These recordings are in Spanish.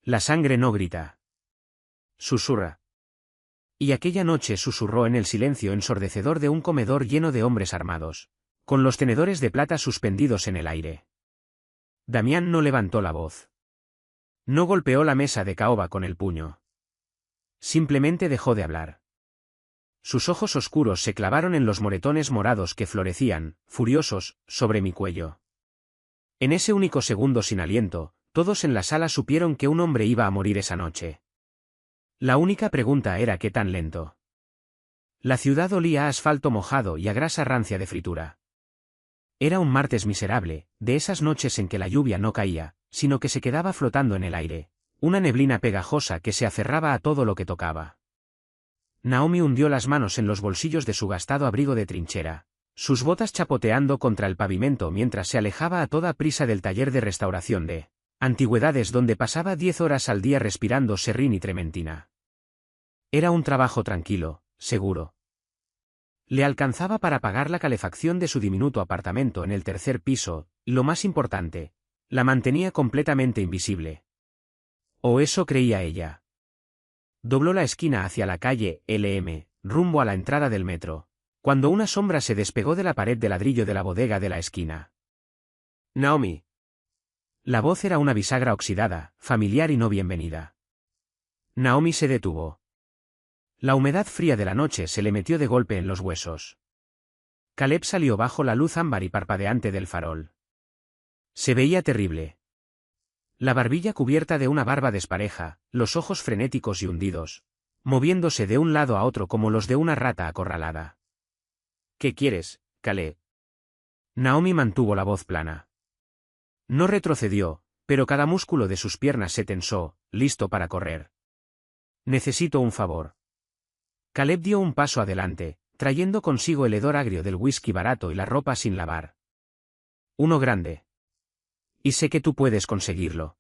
La sangre no grita. Susurra. Y aquella noche susurró en el silencio ensordecedor de un comedor lleno de hombres armados, con los tenedores de plata suspendidos en el aire. Damián no levantó la voz. No golpeó la mesa de caoba con el puño. Simplemente dejó de hablar. Sus ojos oscuros se clavaron en los moretones morados que florecían, furiosos, sobre mi cuello. En ese único segundo sin aliento, todos en la sala supieron que un hombre iba a morir esa noche. La única pregunta era ¿qué tan lento? La ciudad olía a asfalto mojado y a grasa rancia de fritura. Era un martes miserable, de esas noches en que la lluvia no caía, sino que se quedaba flotando en el aire, una neblina pegajosa que se aferraba a todo lo que tocaba. Naomi hundió las manos en los bolsillos de su gastado abrigo de trinchera, sus botas chapoteando contra el pavimento mientras se alejaba a toda prisa del taller de restauración de antigüedades donde pasaba 10 horas al día respirando serrín y trementina. Era un trabajo tranquilo, seguro. Le alcanzaba para pagar la calefacción de su diminuto apartamento en el tercer piso, y lo más importante, la mantenía completamente invisible. O eso creía ella. Dobló la esquina hacia la calle LM, rumbo a la entrada del metro, cuando una sombra se despegó de la pared de ladrillo de la bodega de la esquina. Naomi. La voz era una bisagra oxidada, familiar y no bienvenida. Naomi se detuvo. La humedad fría de la noche se le metió de golpe en los huesos. Caleb salió bajo la luz ámbar y parpadeante del farol. Se veía terrible. La barbilla cubierta de una barba despareja, los ojos frenéticos y hundidos, moviéndose de un lado a otro como los de una rata acorralada. ¿Qué quieres, Caleb? Naomi mantuvo la voz plana. No retrocedió, pero cada músculo de sus piernas se tensó, listo para correr. Necesito un favor. Caleb dio un paso adelante, trayendo consigo el hedor agrio del whisky barato y la ropa sin lavar. Uno grande. Y sé que tú puedes conseguirlo.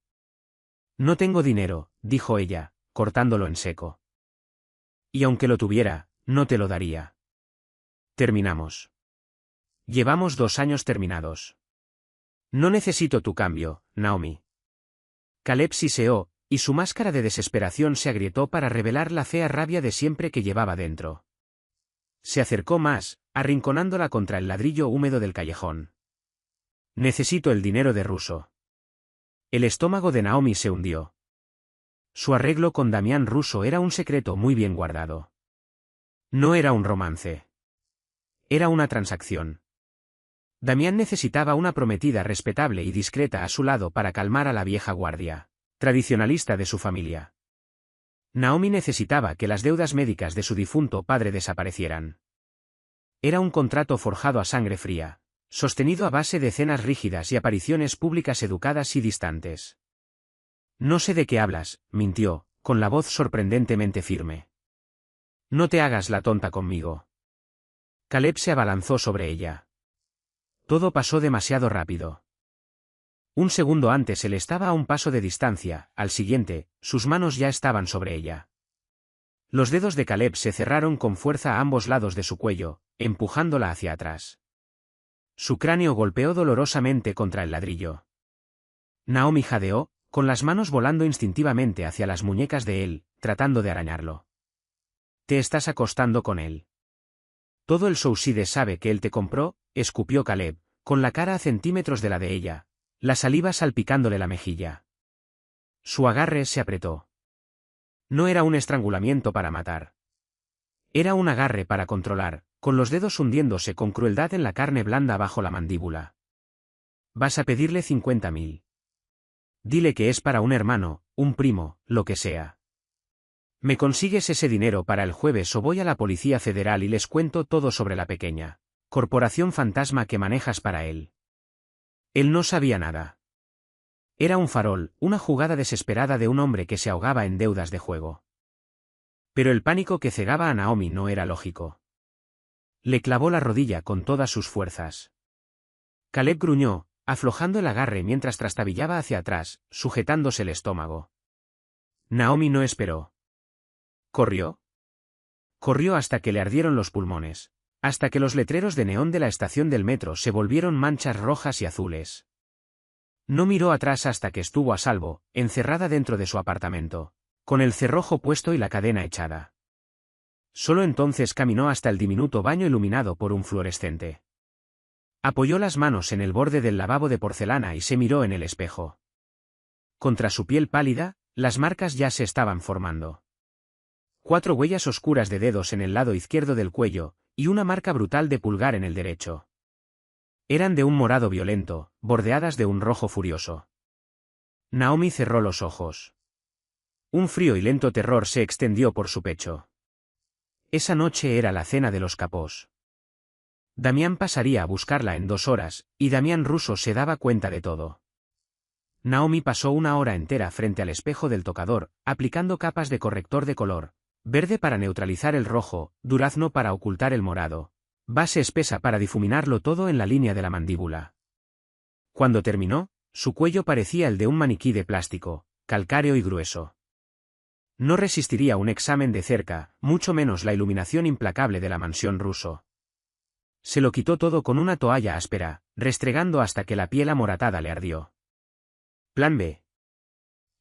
No tengo dinero, dijo ella, cortándolo en seco. Y aunque lo tuviera, no te lo daría. Terminamos. Llevamos 2 años terminados. No necesito tu cambio, Naomi. Caleb siseó, y su máscara de desesperación se agrietó para revelar la fea rabia de siempre que llevaba dentro. Se acercó más, arrinconándola contra el ladrillo húmedo del callejón. Necesito el dinero de Russo. El estómago de Naomi se hundió. Su arreglo con Damián Russo era un secreto muy bien guardado. No era un romance. Era una transacción. Damián necesitaba una prometida respetable y discreta a su lado para calmar a la vieja guardia tradicionalista de su familia. Naomi necesitaba que las deudas médicas de su difunto padre desaparecieran. Era un contrato forjado a sangre fría, sostenido a base de cenas rígidas y apariciones públicas educadas y distantes. No sé de qué hablas, mintió, con la voz sorprendentemente firme. No te hagas la tonta conmigo. Caleb se abalanzó sobre ella. Todo pasó demasiado rápido. Un segundo antes él estaba a un paso de distancia, al siguiente, sus manos ya estaban sobre ella. Los dedos de Caleb se cerraron con fuerza a ambos lados de su cuello, empujándola hacia atrás. Su cráneo golpeó dolorosamente contra el ladrillo. Naomi jadeó, con las manos volando instintivamente hacia las muñecas de él, tratando de arañarlo. Te estás acostando con él. Todo el Souside sabe que él te compró, escupió Caleb, con la cara a centímetros de la de ella, la saliva salpicándole la mejilla. Su agarre se apretó. No era un estrangulamiento para matar. Era un agarre para controlar, con los dedos hundiéndose con crueldad en la carne blanda bajo la mandíbula. Vas a pedirle 50.000. Dile que es para un hermano, un primo, lo que sea. Me consigues ese dinero para el jueves o voy a la Policía Federal y les cuento todo sobre la pequeña corporación fantasma que manejas para él. Él no sabía nada. Era un farol, una jugada desesperada de un hombre que se ahogaba en deudas de juego. Pero el pánico que cegaba a Naomi no era lógico. Le clavó la rodilla con todas sus fuerzas. Caleb gruñó, aflojando el agarre mientras trastabillaba hacia atrás, sujetándose el estómago. Naomi no esperó. ¿Corrió? Corrió hasta que le ardieron los pulmones, hasta que los letreros de neón de la estación del metro se volvieron manchas rojas y azules. No miró atrás hasta que estuvo a salvo, encerrada dentro de su apartamento, con el cerrojo puesto y la cadena echada. Solo entonces caminó hasta el diminuto baño iluminado por un fluorescente. Apoyó las manos en el borde del lavabo de porcelana y se miró en el espejo. Contra su piel pálida, las marcas ya se estaban formando. 4 huellas oscuras de dedos en el lado izquierdo del cuello, y una marca brutal de pulgar en el derecho. Eran de un morado violento, bordeadas de un rojo furioso. Naomi cerró los ojos. Un frío y lento terror se extendió por su pecho. Esa noche era la cena de los capós. Damián pasaría a buscarla en 2 horas, y Damián Russo se daba cuenta de todo. Naomi pasó 1 hora entera frente al espejo del tocador, aplicando capas de corrector de color, verde para neutralizar el rojo, durazno para ocultar el morado, base espesa para difuminarlo todo en la línea de la mandíbula. Cuando terminó, su cuello parecía el de un maniquí de plástico, calcáreo y grueso. No resistiría un examen de cerca, mucho menos la iluminación implacable de la mansión Russo. Se lo quitó todo con una toalla áspera, restregando hasta que la piel amoratada le ardió. Plan B.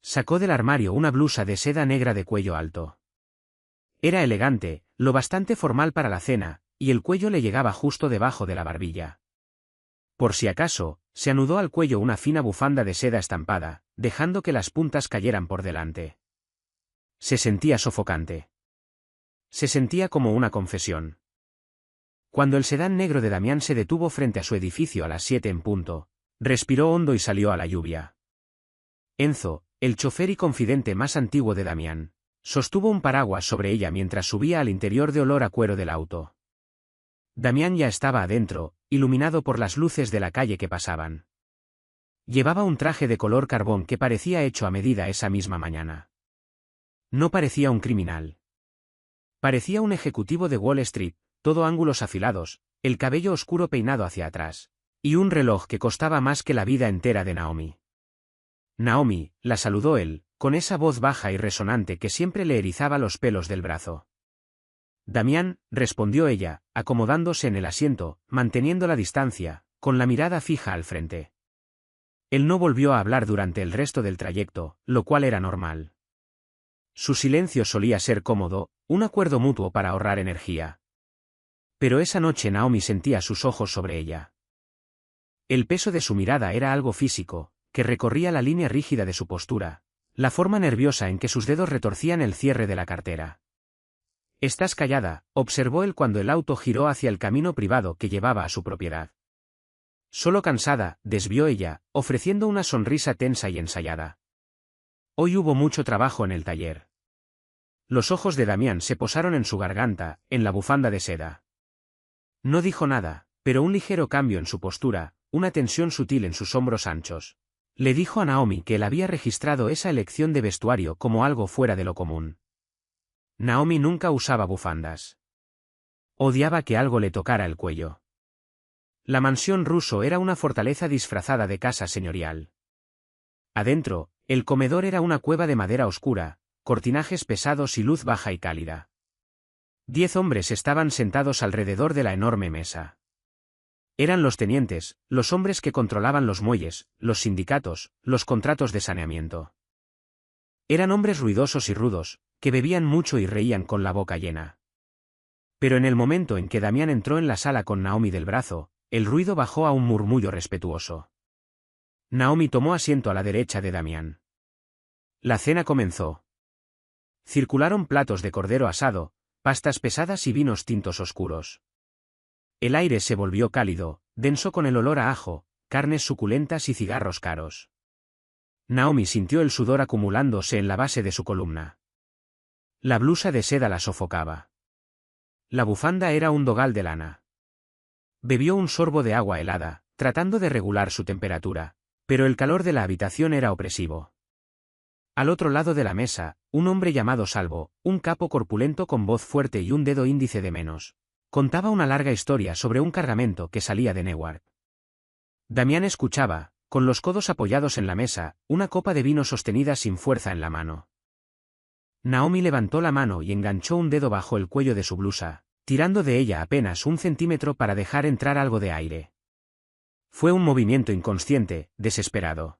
Sacó del armario una blusa de seda negra de cuello alto. Era elegante, lo bastante formal para la cena, y el cuello le llegaba justo debajo de la barbilla. Por si acaso, se anudó al cuello una fina bufanda de seda estampada, dejando que las puntas cayeran por delante. Se sentía sofocante. Se sentía como una confesión. Cuando el sedán negro de Damián se detuvo frente a su edificio a las 7 en punto, respiró hondo y salió a la lluvia. Enzo, el chofer y confidente más antiguo de Damián, sostuvo un paraguas sobre ella mientras subía al interior de olor a cuero del auto. Damián ya estaba adentro, iluminado por las luces de la calle que pasaban. Llevaba un traje de color carbón que parecía hecho a medida esa misma mañana. No parecía un criminal. Parecía un ejecutivo de Wall Street, todo ángulos afilados, el cabello oscuro peinado hacia atrás, y un reloj que costaba más que la vida entera de Naomi. Naomi, la saludó él, con esa voz baja y resonante que siempre le erizaba los pelos del brazo. Damián, respondió ella, acomodándose en el asiento, manteniendo la distancia, con la mirada fija al frente. Él no volvió a hablar durante el resto del trayecto, lo cual era normal. Su silencio solía ser cómodo, un acuerdo mutuo para ahorrar energía. Pero esa noche Naomi sentía sus ojos sobre ella. El peso de su mirada era algo físico, que recorría la línea rígida de su postura, la forma nerviosa en que sus dedos retorcían el cierre de la cartera. «Estás callada», observó él cuando el auto giró hacia el camino privado que llevaba a su propiedad. «Solo cansada», desvió ella, ofreciendo una sonrisa tensa y ensayada. «Hoy hubo mucho trabajo en el taller». Los ojos de Damián se posaron en su garganta, en la bufanda de seda. No dijo nada, pero un ligero cambio en su postura, una tensión sutil en sus hombros anchos, le dijo a Naomi que él había registrado esa elección de vestuario como algo fuera de lo común. Naomi nunca usaba bufandas. Odiaba que algo le tocara el cuello. La mansión Russo era una fortaleza disfrazada de casa señorial. Adentro, el comedor era una cueva de madera oscura, cortinajes pesados y luz baja y cálida. 10 hombres estaban sentados alrededor de la enorme mesa. Eran los tenientes, los hombres que controlaban los muelles, los sindicatos, los contratos de saneamiento. Eran hombres ruidosos y rudos, que bebían mucho y reían con la boca llena. Pero en el momento en que Damián entró en la sala con Naomi del brazo, el ruido bajó a un murmullo respetuoso. Naomi tomó asiento a la derecha de Damián. La cena comenzó. Circularon platos de cordero asado, pastas pesadas y vinos tintos oscuros. El aire se volvió cálido, denso con el olor a ajo, carnes suculentas y cigarros caros. Naomi sintió el sudor acumulándose en la base de su columna. La blusa de seda la sofocaba. La bufanda era un dogal de lana. Bebió un sorbo de agua helada, tratando de regular su temperatura, pero el calor de la habitación era opresivo. Al otro lado de la mesa, un hombre llamado Salvo, un capo corpulento con voz fuerte y un dedo índice de menos, contaba una larga historia sobre un cargamento que salía de Newark. Damián escuchaba, con los codos apoyados en la mesa, una copa de vino sostenida sin fuerza en la mano. Naomi levantó la mano y enganchó un dedo bajo el cuello de su blusa, tirando de ella apenas 1 centímetro para dejar entrar algo de aire. Fue un movimiento inconsciente, desesperado.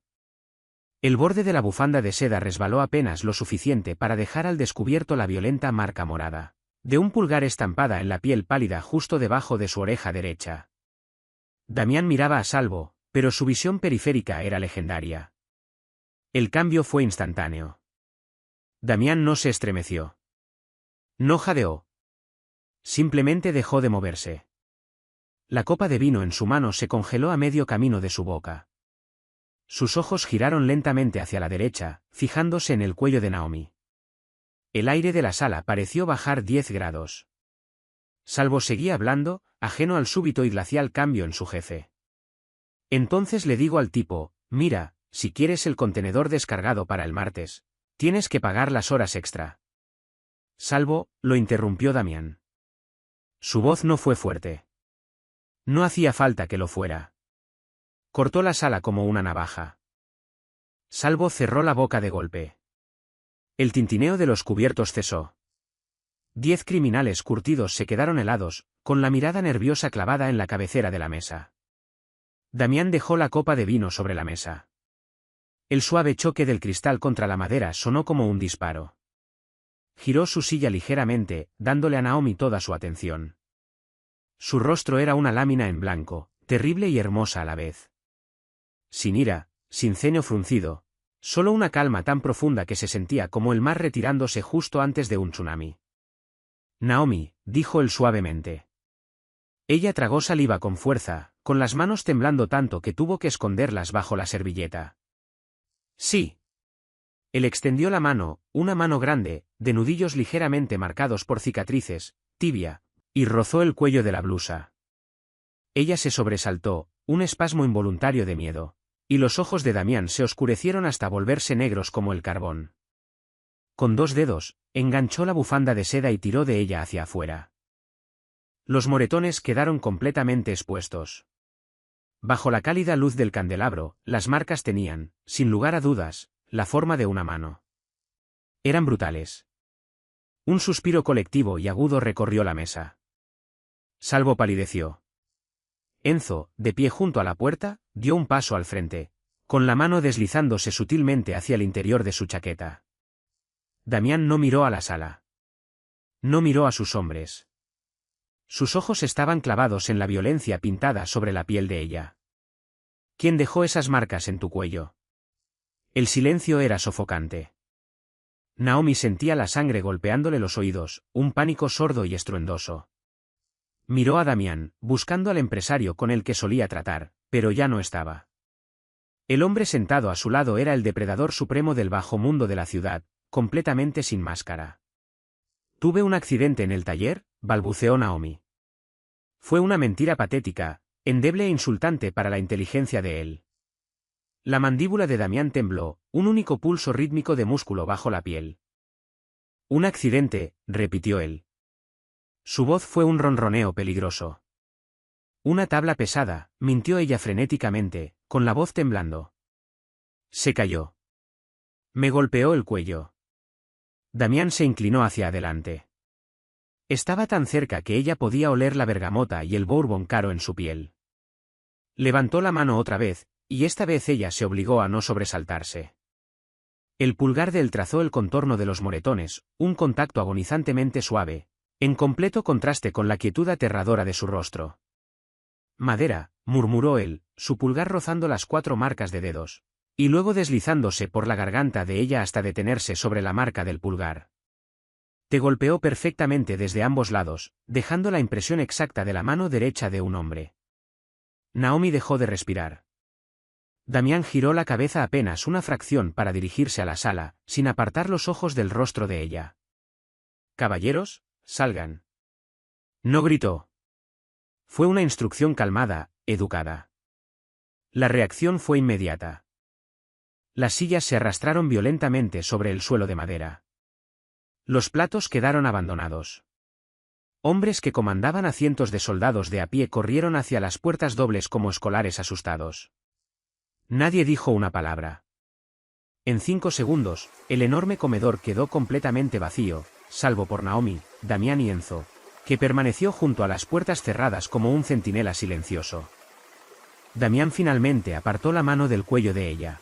El borde de la bufanda de seda resbaló apenas lo suficiente para dejar al descubierto la violenta marca morada de un pulgar estampada en la piel pálida justo debajo de su oreja derecha. Damián miraba a salvo, pero su visión periférica era legendaria. El cambio fue instantáneo. Damián no se estremeció. No jadeó. Simplemente dejó de moverse. La copa de vino en su mano se congeló a medio camino de su boca. Sus ojos giraron lentamente hacia la derecha, fijándose en el cuello de Naomi. El aire de la sala pareció bajar 10 grados. Salvo seguía hablando, ajeno al súbito y glacial cambio en su jefe. Entonces le digo al tipo, mira, si quieres el contenedor descargado para el martes, tienes que pagar las horas extra. Salvo, lo interrumpió Damián. Su voz no fue fuerte. No hacía falta que lo fuera. Cortó la sala como una navaja. Salvo cerró la boca de golpe. El tintineo de los cubiertos cesó. 10 criminales curtidos se quedaron helados, con la mirada nerviosa clavada en la cabecera de la mesa. Damián dejó la copa de vino sobre la mesa. El suave choque del cristal contra la madera sonó como un disparo. Giró su silla ligeramente, dándole a Naomi toda su atención. Su rostro era una lámina en blanco, terrible y hermosa a la vez. Sin ira, sin ceño fruncido, solo una calma tan profunda que se sentía como el mar retirándose justo antes de un tsunami. Naomi, dijo él suavemente. Ella tragó saliva con fuerza, con las manos temblando tanto que tuvo que esconderlas bajo la servilleta. Sí. Él extendió la mano, una mano grande, de nudillos ligeramente marcados por cicatrices, tibia, y rozó el cuello de la blusa. Ella se sobresaltó, un espasmo involuntario de miedo, y los ojos de Damián se oscurecieron hasta volverse negros como el carbón. Con 2 dedos, enganchó la bufanda de seda y tiró de ella hacia afuera. Los moretones quedaron completamente expuestos. Bajo la cálida luz del candelabro, las marcas tenían, sin lugar a dudas, la forma de una mano. Eran brutales. Un suspiro colectivo y agudo recorrió la mesa. Salvo palideció. Enzo, de pie junto a la puerta, dio un paso al frente, con la mano deslizándose sutilmente hacia el interior de su chaqueta. Damián no miró a la sala. No miró a sus hombres. Sus ojos estaban clavados en la violencia pintada sobre la piel de ella. ¿Quién dejó esas marcas en tu cuello? El silencio era sofocante. Naomi sentía la sangre golpeándole los oídos, un pánico sordo y estruendoso. Miró a Damián, buscando al empresario con el que solía tratar, pero ya no estaba. El hombre sentado a su lado era el depredador supremo del bajo mundo de la ciudad, completamente sin máscara. Tuve un accidente en el taller, balbuceó Naomi. Fue una mentira patética, endeble e insultante para la inteligencia de él. La mandíbula de Damián tembló, un único pulso rítmico de músculo bajo la piel. Un accidente, repitió él. Su voz fue un ronroneo peligroso. Una tabla pesada, mintió ella frenéticamente, con la voz temblando. Se cayó. Me golpeó el cuello. Damián se inclinó hacia adelante. Estaba tan cerca que ella podía oler la bergamota y el bourbon caro en su piel. Levantó la mano otra vez, y esta vez ella se obligó a no sobresaltarse. El pulgar de él trazó el contorno de los moretones, un contacto agonizantemente suave, en completo contraste con la quietud aterradora de su rostro. Madera, murmuró él, su pulgar rozando las 4 marcas de dedos, y luego deslizándose por la garganta de ella hasta detenerse sobre la marca del pulgar. Te golpeó perfectamente desde ambos lados, dejando la impresión exacta de la mano derecha de un hombre. Naomi dejó de respirar. Damián giró la cabeza apenas una fracción para dirigirse a la sala, sin apartar los ojos del rostro de ella. Caballeros, salgan. No gritó. Fue una instrucción calmada, educada. La reacción fue inmediata. Las sillas se arrastraron violentamente sobre el suelo de madera. Los platos quedaron abandonados. Hombres que comandaban a cientos de soldados de a pie corrieron hacia las puertas dobles como escolares asustados. Nadie dijo una palabra. En 5 segundos, el enorme comedor quedó completamente vacío, salvo por Naomi, Damián y Enzo, que permaneció junto a las puertas cerradas como un centinela silencioso. Damián finalmente apartó la mano del cuello de ella.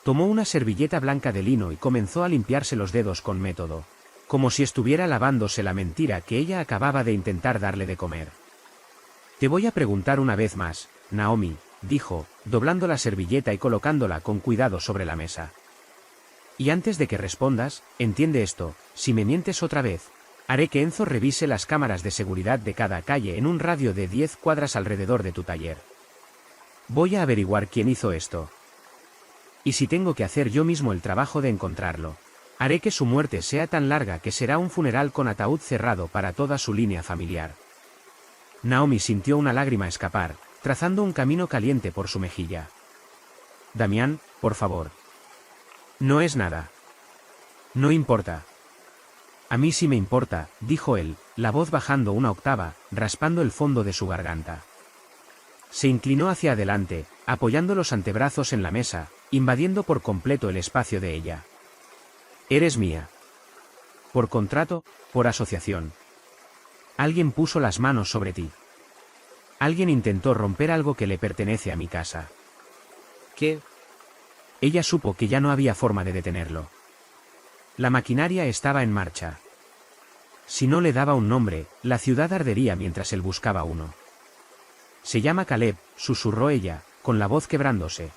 Tomó una servilleta blanca de lino y comenzó a limpiarse los dedos con método, como si estuviera lavándose la mentira que ella acababa de intentar darle de comer. Te voy a preguntar una vez más, Naomi, dijo, doblando la servilleta y colocándola con cuidado sobre la mesa. Y antes de que respondas, entiende esto, si me mientes otra vez, haré que Enzo revise las cámaras de seguridad de cada calle en un radio de 10 cuadras alrededor de tu taller. Voy a averiguar quién hizo esto. Y si tengo que hacer yo mismo el trabajo de encontrarlo, haré que su muerte sea tan larga que será un funeral con ataúd cerrado para toda su línea familiar. Naomi sintió una lágrima escapar, trazando un camino caliente por su mejilla. Damián, por favor. No es nada. No importa. A mí sí me importa, dijo él, la voz bajando una octava, raspando el fondo de su garganta. Se inclinó hacia adelante, apoyando los antebrazos en la mesa, invadiendo por completo el espacio de ella. Eres mía. Por contrato, por asociación. Alguien puso las manos sobre ti. Alguien intentó romper algo que le pertenece a mi casa. ¿Qué? Ella supo que ya no había forma de detenerlo. La maquinaria estaba en marcha. Si no le daba un nombre, la ciudad ardería mientras él buscaba uno. Se llama Caleb, susurró ella, con la voz quebrándose.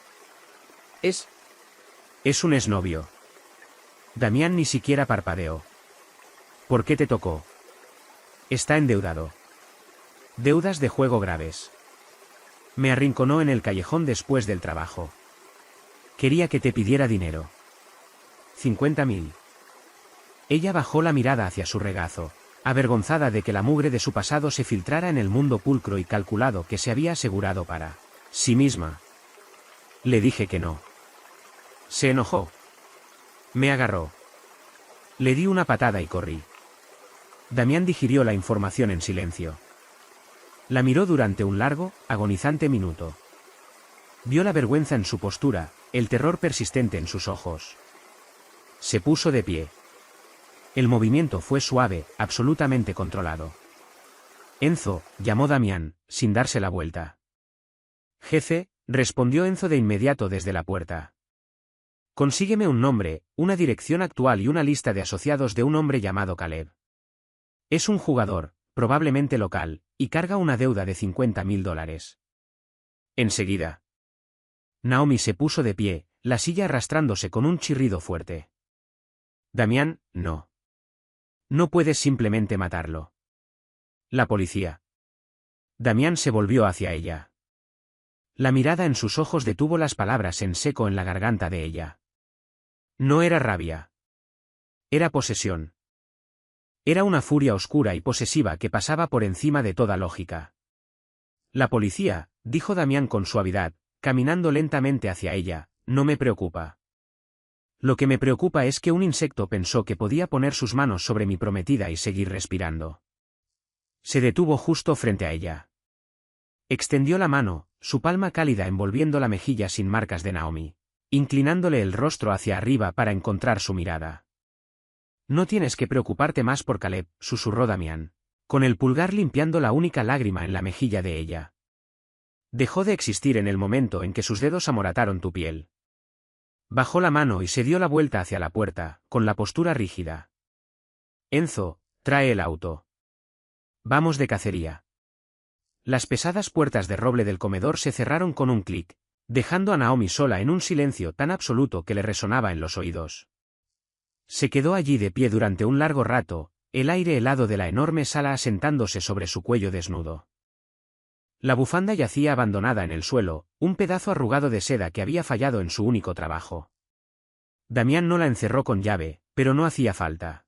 Es un exnovio. Damián ni siquiera parpadeó. ¿Por qué te tocó? Está endeudado. Deudas de juego graves. Me arrinconó en el callejón después del trabajo. Quería que te pidiera dinero. 50.000. Ella bajó la mirada hacia su regazo, avergonzada de que la mugre de su pasado se filtrara en el mundo pulcro y calculado que se había asegurado para sí misma. Le dije que no. Se enojó. Me agarró. Le di una patada y corrí. Damián digirió la información en silencio. La miró durante un largo, agonizante minuto. Vio la vergüenza en su postura, el terror persistente en sus ojos. Se puso de pie. El movimiento fue suave, absolutamente controlado. Enzo, llamó Damián, sin darse la vuelta. Jefe, respondió Enzo de inmediato desde la puerta. Consígueme un nombre, una dirección actual y una lista de asociados de un hombre llamado Caleb. Es un jugador, probablemente local, y carga una deuda de $50.000. Enseguida. Naomi se puso de pie, la silla arrastrándose con un chirrido fuerte. Damián, no. No puedes simplemente matarlo. La policía. Damián se volvió hacia ella. La mirada en sus ojos detuvo las palabras en seco en la garganta de ella. No era rabia. Era posesión. Era una furia oscura y posesiva que pasaba por encima de toda lógica. La policía, dijo Damián con suavidad, caminando lentamente hacia ella, no me preocupa. Lo que me preocupa es que un insecto pensó que podía poner sus manos sobre mi prometida y seguir respirando. Se detuvo justo frente a ella. Extendió la mano, su palma cálida envolviendo la mejilla sin marcas de Naomi, inclinándole el rostro hacia arriba para encontrar su mirada. No tienes que preocuparte más por Caleb, susurró Damián, con el pulgar limpiando la única lágrima en la mejilla de ella. Dejó de existir en el momento en que sus dedos amorataron tu piel. Bajó la mano y se dio la vuelta hacia la puerta, con la postura rígida. Enzo, trae el auto. Vamos de cacería. Las pesadas puertas de roble del comedor se cerraron con un clic, dejando a Naomi sola en un silencio tan absoluto que le resonaba en los oídos. Se quedó allí de pie durante un largo rato, el aire helado de la enorme sala asentándose sobre su cuello desnudo. La bufanda yacía abandonada en el suelo, un pedazo arrugado de seda que había fallado en su único trabajo. Damián no la encerró con llave, pero no hacía falta.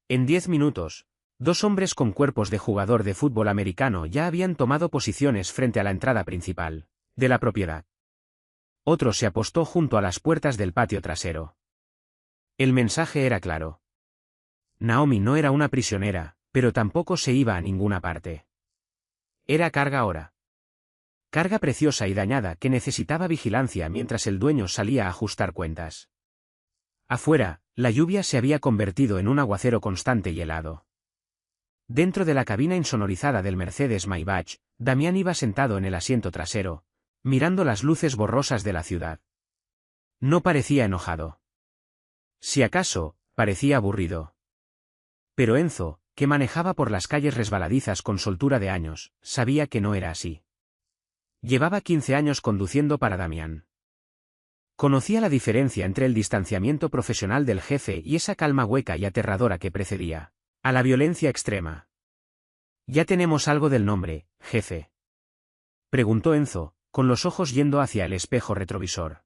En 10 minutos, 2 hombres con cuerpos de jugador de fútbol americano ya habían tomado posiciones frente a la entrada principal de la propiedad. Otro se apostó junto a las puertas del patio trasero. El mensaje era claro. Naomi no era una prisionera, pero tampoco se iba a ninguna parte. Era carga ahora. Carga preciosa y dañada que necesitaba vigilancia mientras el dueño salía a ajustar cuentas. Afuera, la lluvia se había convertido en un aguacero constante y helado. Dentro de la cabina insonorizada del Mercedes Maybach, Damián iba sentado en el asiento trasero, mirando las luces borrosas de la ciudad. No parecía enojado. Si acaso, parecía aburrido. Pero Enzo, que manejaba por las calles resbaladizas con soltura de años, sabía que no era así. Llevaba 15 años conduciendo para Damián. Conocía la diferencia entre el distanciamiento profesional del jefe y esa calma hueca y aterradora que precedía a la violencia extrema. «¿Ya tenemos algo del nombre, jefe?», preguntó Enzo, con los ojos yendo hacia el espejo retrovisor.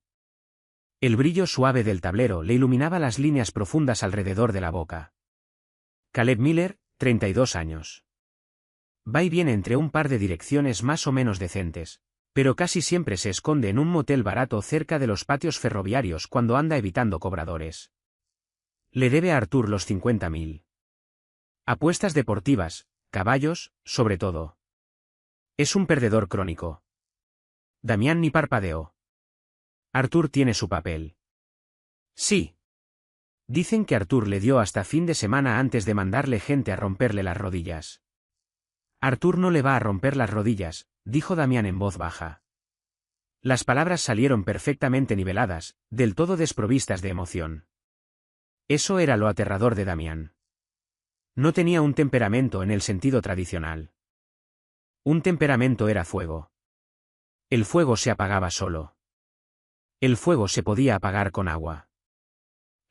El brillo suave del tablero le iluminaba las líneas profundas alrededor de la boca. Caleb Miller, 32 años. Va y viene entre un par de direcciones más o menos decentes, pero casi siempre se esconde en un motel barato cerca de los patios ferroviarios cuando anda evitando cobradores. Le debe a Artur los 50.000. Apuestas deportivas, caballos, sobre todo. Es un perdedor crónico. Damián ni parpadeó. Artur tiene su papel. Sí. Dicen que Artur le dio hasta fin de semana antes de mandarle gente a romperle las rodillas. Artur no le va a romper las rodillas, dijo Damián en voz baja. Las palabras salieron perfectamente niveladas, del todo desprovistas de emoción. Eso era lo aterrador de Damián. No tenía un temperamento en el sentido tradicional. Un temperamento era fuego. El fuego se apagaba solo. El fuego se podía apagar con agua.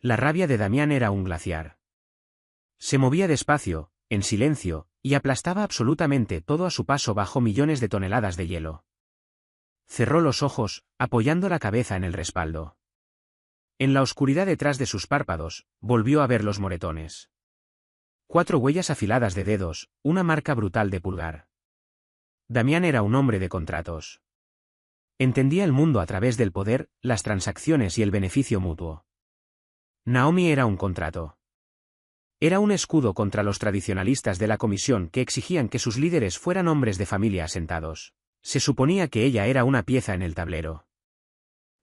La rabia de Damián era un glaciar. Se movía despacio, en silencio, y aplastaba absolutamente todo a su paso bajo millones de toneladas de hielo. Cerró los ojos, apoyando la cabeza en el respaldo. En la oscuridad detrás de sus párpados, volvió a ver los moretones. 4 huellas afiladas de dedos, una marca brutal de pulgar. Damián era un hombre de contratos. Entendía el mundo a través del poder, las transacciones y el beneficio mutuo. Naomi era un contrato. Era un escudo contra los tradicionalistas de la comisión que exigían que sus líderes fueran hombres de familia asentados. Se suponía que ella era una pieza en el tablero.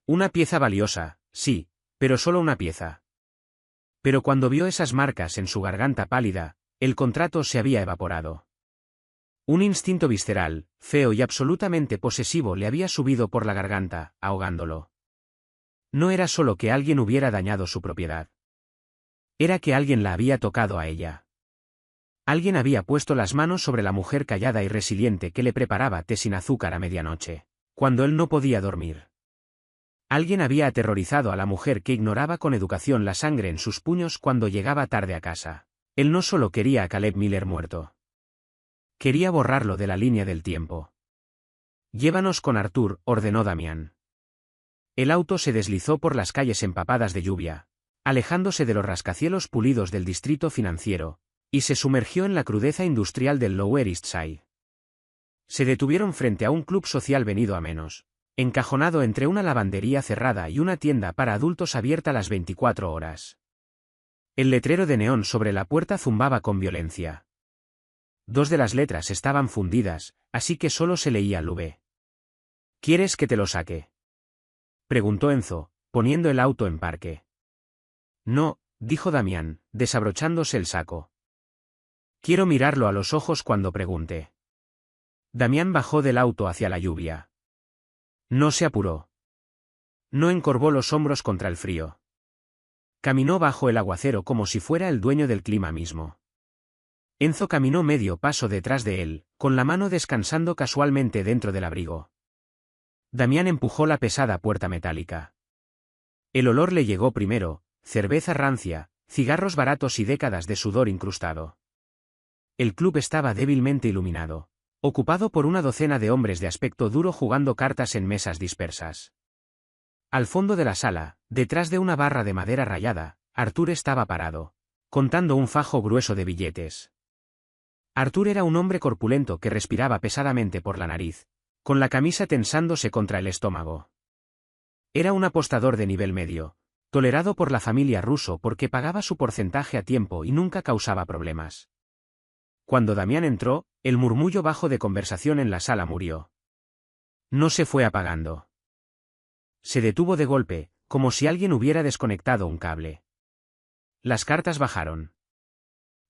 Una pieza valiosa, sí, pero solo una pieza. Pero cuando vio esas marcas en su garganta pálida, el contrato se había evaporado. Un instinto visceral, feo y absolutamente posesivo le había subido por la garganta, ahogándolo. No era solo que alguien hubiera dañado su propiedad. Era que alguien la había tocado a ella. Alguien había puesto las manos sobre la mujer callada y resiliente que le preparaba té sin azúcar a medianoche, cuando él no podía dormir. Alguien había aterrorizado a la mujer que ignoraba con educación la sangre en sus puños cuando llegaba tarde a casa. Él no solo quería a Caleb Miller muerto. Quería borrarlo de la línea del tiempo. «Llévanos con Artur», ordenó Damián. El auto se deslizó por las calles empapadas de lluvia, alejándose de los rascacielos pulidos del distrito financiero, y se sumergió en la crudeza industrial del Lower East Side. Se detuvieron frente a un club social venido a menos, encajonado entre una lavandería cerrada y una tienda para adultos abierta las 24 horas. El letrero de neón sobre la puerta zumbaba con violencia. 2 de las letras estaban fundidas, así que solo se leía V. «¿Quieres que te lo saque?», preguntó Enzo, poniendo el auto en parque. «No», dijo Damián, desabrochándose el saco. «Quiero mirarlo a los ojos cuando pregunte». Damián bajó del auto hacia la lluvia. No se apuró. No encorvó los hombros contra el frío. Caminó bajo el aguacero como si fuera el dueño del clima mismo. Enzo caminó medio paso detrás de él, con la mano descansando casualmente dentro del abrigo. Damián empujó la pesada puerta metálica. El olor le llegó primero, cerveza rancia, cigarros baratos y décadas de sudor incrustado. El club estaba débilmente iluminado, ocupado por una docena de hombres de aspecto duro jugando cartas en mesas dispersas. Al fondo de la sala, detrás de una barra de madera rayada, Artur estaba parado, contando un fajo grueso de billetes. Artur era un hombre corpulento que respiraba pesadamente por la nariz, con la camisa tensándose contra el estómago. Era un apostador de nivel medio, tolerado por la familia Russo porque pagaba su porcentaje a tiempo y nunca causaba problemas. Cuando Damián entró, el murmullo bajo de conversación en la sala murió. No se fue apagando. Se detuvo de golpe, como si alguien hubiera desconectado un cable. Las cartas bajaron.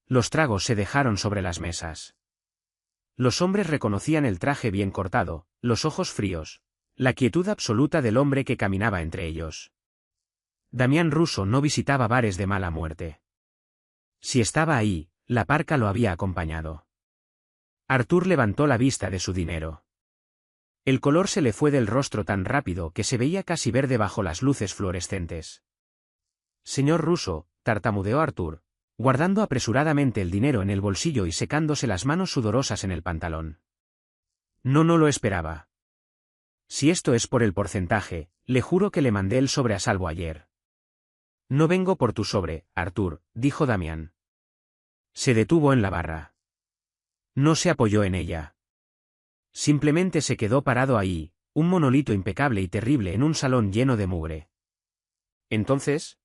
Los tragos se dejaron sobre las mesas. Los hombres reconocían el traje bien cortado, los ojos fríos, la quietud absoluta del hombre que caminaba entre ellos. Damián Russo no visitaba bares de mala muerte. Si estaba ahí, la parca lo había acompañado. Arthur levantó la vista de su dinero. El color se le fue del rostro tan rápido que se veía casi verde bajo las luces fluorescentes. Señor Russo, tartamudeó Arthur, guardando apresuradamente el dinero en el bolsillo y secándose las manos sudorosas en el pantalón. No lo esperaba. Si esto es por el porcentaje, le juro que le mandé el sobre a salvo ayer. No vengo por tu sobre, Arthur, dijo Damián. Se detuvo en la barra. No se apoyó en ella. Simplemente se quedó parado ahí, un monolito impecable y terrible en un salón lleno de mugre. Entonces,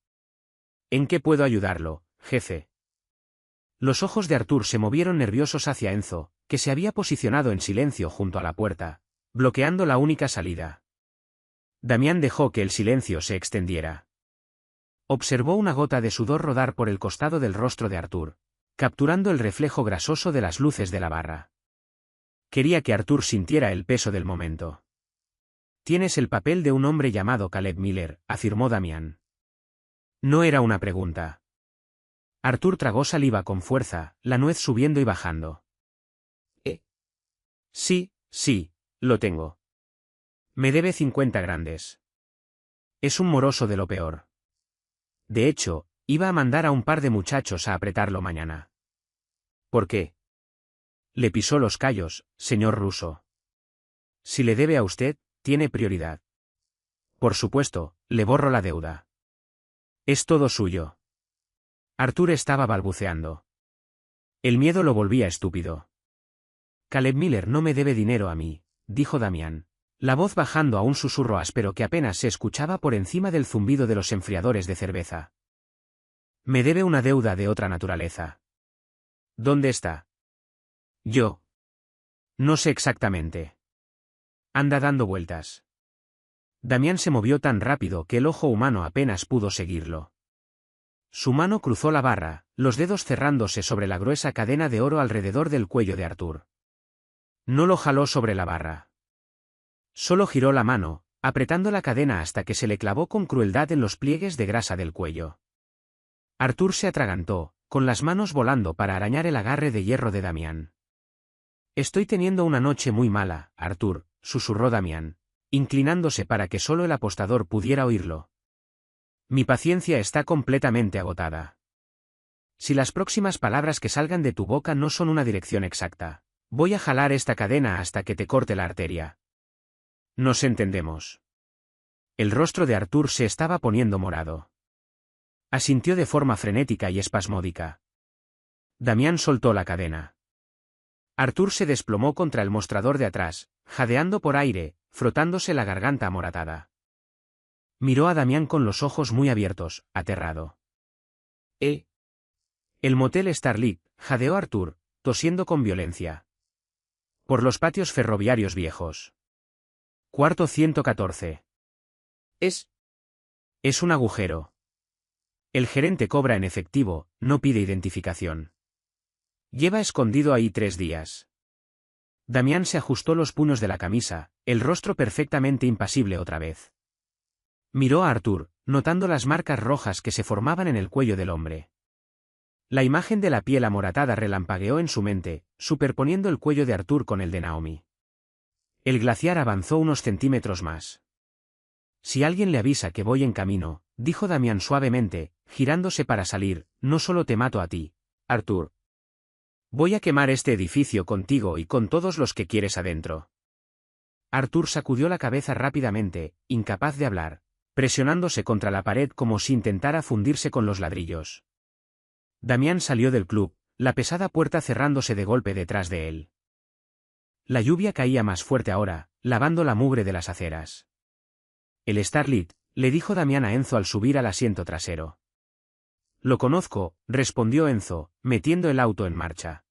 ¿en qué puedo ayudarlo, jefe? Los ojos de Arthur se movieron nerviosos hacia Enzo, que se había posicionado en silencio junto a la puerta, bloqueando la única salida. Damián dejó que el silencio se extendiera. Observó una gota de sudor rodar por el costado del rostro de Arthur, capturando el reflejo grasoso de las luces de la barra. Quería que Arthur sintiera el peso del momento. Tienes el papel de un hombre llamado Caleb Miller, afirmó Damián. No era una pregunta. Arthur tragó saliva con fuerza, la nuez subiendo y bajando. Sí, lo tengo. Me debe 50 grandes. Es un moroso de lo peor. De hecho, iba a mandar a un par de muchachos a apretarlo mañana. ¿Por qué? Le pisó los callos, señor Russo. Si le debe a usted, tiene prioridad. Por supuesto, le borro la deuda. Es todo suyo. Arthur estaba balbuceando. El miedo lo volvía estúpido. Caleb Miller no me debe dinero a mí, dijo Damián, la voz bajando a un susurro áspero que apenas se escuchaba por encima del zumbido de los enfriadores de cerveza. Me debe una deuda de otra naturaleza. ¿Dónde está? Yo. No sé exactamente. Anda dando vueltas. Damián se movió tan rápido que el ojo humano apenas pudo seguirlo. Su mano cruzó la barra, los dedos cerrándose sobre la gruesa cadena de oro alrededor del cuello de Arthur. No lo jaló sobre la barra. Solo giró la mano, apretando la cadena hasta que se le clavó con crueldad en los pliegues de grasa del cuello. Arthur se atragantó, con las manos volando para arañar el agarre de hierro de Damián. Estoy teniendo una noche muy mala, Arthur, susurró Damián, inclinándose para que solo el apostador pudiera oírlo. Mi paciencia está completamente agotada. Si las próximas palabras que salgan de tu boca no son una dirección exacta, voy a jalar esta cadena hasta que te corte la arteria. Nos entendemos. El rostro de Arthur se estaba poniendo morado. Asintió de forma frenética y espasmódica. Damián soltó la cadena. Arthur se desplomó contra el mostrador de atrás, jadeando por aire, frotándose la garganta amoratada. Miró a Damián con los ojos muy abiertos, aterrado. El motel Starlit, jadeó Arthur, tosiendo con violencia. Por los patios ferroviarios viejos. Cuarto 114. Es un agujero. El gerente cobra en efectivo, no pide identificación. Lleva escondido ahí 3 días. Damián se ajustó los puños de la camisa, el rostro perfectamente impasible otra vez. Miró a Arthur, notando las marcas rojas que se formaban en el cuello del hombre. La imagen de la piel amoratada relampagueó en su mente, superponiendo el cuello de Arthur con el de Naomi. El glaciar avanzó unos centímetros más. Si alguien le avisa que voy en camino, dijo Damián suavemente, girándose para salir, no solo te mato a ti, Arthur. Voy a quemar este edificio contigo y con todos los que quieres adentro. Arthur sacudió la cabeza rápidamente, incapaz de hablar, presionándose contra la pared como si intentara fundirse con los ladrillos. Damián salió del club, la pesada puerta cerrándose de golpe detrás de él. La lluvia caía más fuerte ahora, lavando la mugre de las aceras. El Starlit, le dijo Damián a Enzo al subir al asiento trasero. Lo conozco, respondió Enzo, metiendo el auto en marcha.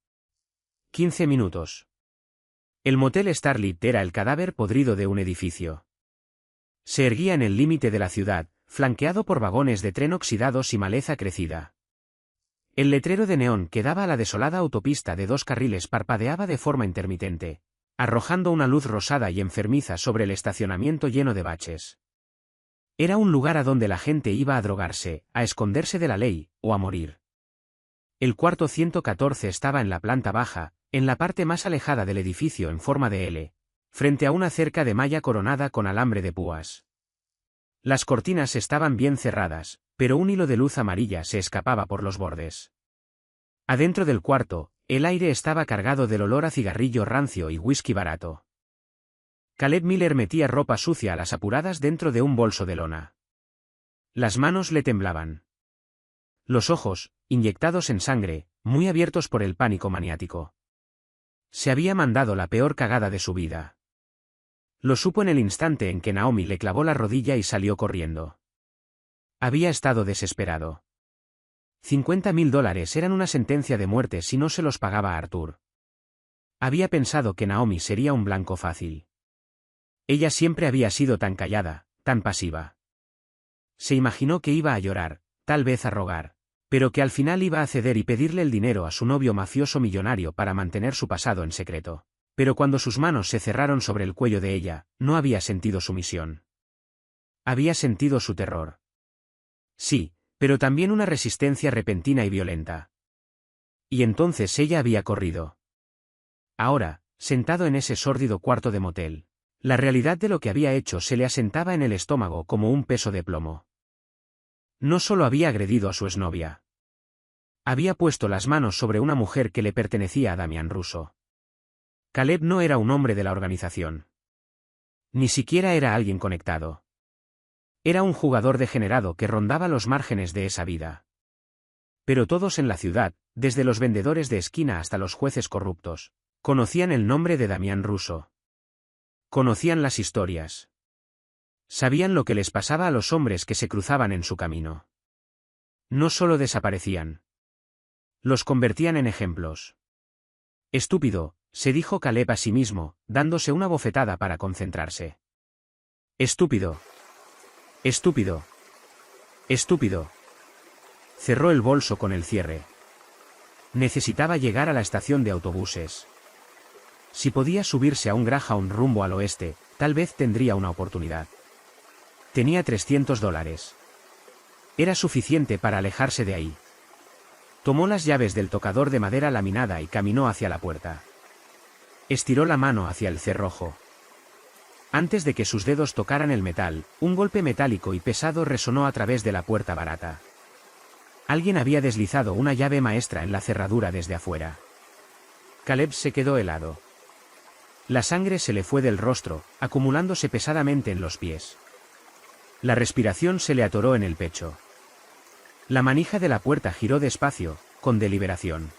15 minutos. El motel Starlit era el cadáver podrido de un edificio. Se erguía en el límite de la ciudad, flanqueado por vagones de tren oxidados y maleza crecida. El letrero de neón que daba a la desolada autopista de 2 carriles parpadeaba de forma intermitente, arrojando una luz rosada y enfermiza sobre el estacionamiento lleno de baches. Era un lugar a donde la gente iba a drogarse, a esconderse de la ley, o a morir. El cuarto 114 estaba en la planta baja, en la parte más alejada del edificio en forma de L, frente a una cerca de malla coronada con alambre de púas. Las cortinas estaban bien cerradas, pero un hilo de luz amarilla se escapaba por los bordes. Adentro del cuarto, el aire estaba cargado del olor a cigarrillo rancio y whisky barato. Caleb Miller metía ropa sucia a las apuradas dentro de un bolso de lona. Las manos le temblaban. Los ojos, inyectados en sangre, muy abiertos por el pánico maniático. Se había mandado la peor cagada de su vida. Lo supo en el instante en que Naomi le clavó la rodilla y salió corriendo. Había estado desesperado. $50.000 eran una sentencia de muerte si no se los pagaba a Arthur. Había pensado que Naomi sería un blanco fácil. Ella siempre había sido tan callada, tan pasiva. Se imaginó que iba a llorar, tal vez a rogar, pero que al final iba a ceder y pedirle el dinero a su novio mafioso millonario para mantener su pasado en secreto. Pero cuando sus manos se cerraron sobre el cuello de ella, no había sentido sumisión. Había sentido su terror. Sí, pero también una resistencia repentina y violenta. Y entonces ella había corrido. Ahora, sentado en ese sórdido cuarto de motel, la realidad de lo que había hecho se le asentaba en el estómago como un peso de plomo. No solo había agredido a su exnovia. Había puesto las manos sobre una mujer que le pertenecía a Damian Russo. Caleb no era un hombre de la organización. Ni siquiera era alguien conectado. Era un jugador degenerado que rondaba los márgenes de esa vida. Pero todos en la ciudad, desde los vendedores de esquina hasta los jueces corruptos, conocían el nombre de Damian Russo. Conocían las historias. Sabían lo que les pasaba a los hombres que se cruzaban en su camino. No solo desaparecían. Los convertían en ejemplos. Estúpido, se dijo Caleb a sí mismo, dándose una bofetada para concentrarse. Estúpido. Estúpido. Estúpido. Cerró el bolso con el cierre. Necesitaba llegar a la estación de autobuses. Si podía subirse a un Greyhound rumbo al oeste, tal vez tendría una oportunidad. Tenía $300. Era suficiente para alejarse de ahí. Tomó las llaves del tocador de madera laminada y caminó hacia la puerta. Estiró la mano hacia el cerrojo. Antes de que sus dedos tocaran el metal, un golpe metálico y pesado resonó a través de la puerta barata. Alguien había deslizado una llave maestra en la cerradura desde afuera. Caleb se quedó helado. La sangre se le fue del rostro, acumulándose pesadamente en los pies. La respiración se le atoró en el pecho. La manija de la puerta giró despacio, con deliberación.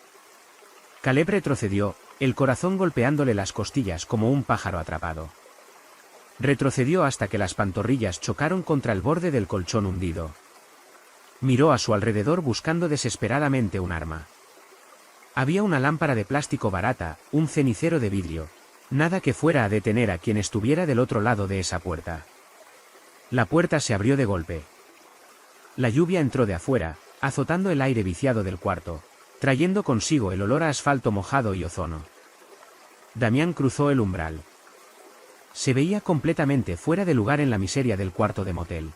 Caleb retrocedió, el corazón golpeándole las costillas como un pájaro atrapado. Retrocedió hasta que las pantorrillas chocaron contra el borde del colchón hundido. Miró a su alrededor buscando desesperadamente un arma. Había una lámpara de plástico barata, un cenicero de vidrio. Nada que fuera a detener a quien estuviera del otro lado de esa puerta. La puerta se abrió de golpe. La lluvia entró de afuera, azotando el aire viciado del cuarto, trayendo consigo el olor a asfalto mojado y ozono. Damián cruzó el umbral. Se veía completamente fuera de lugar en la miseria del cuarto de motel.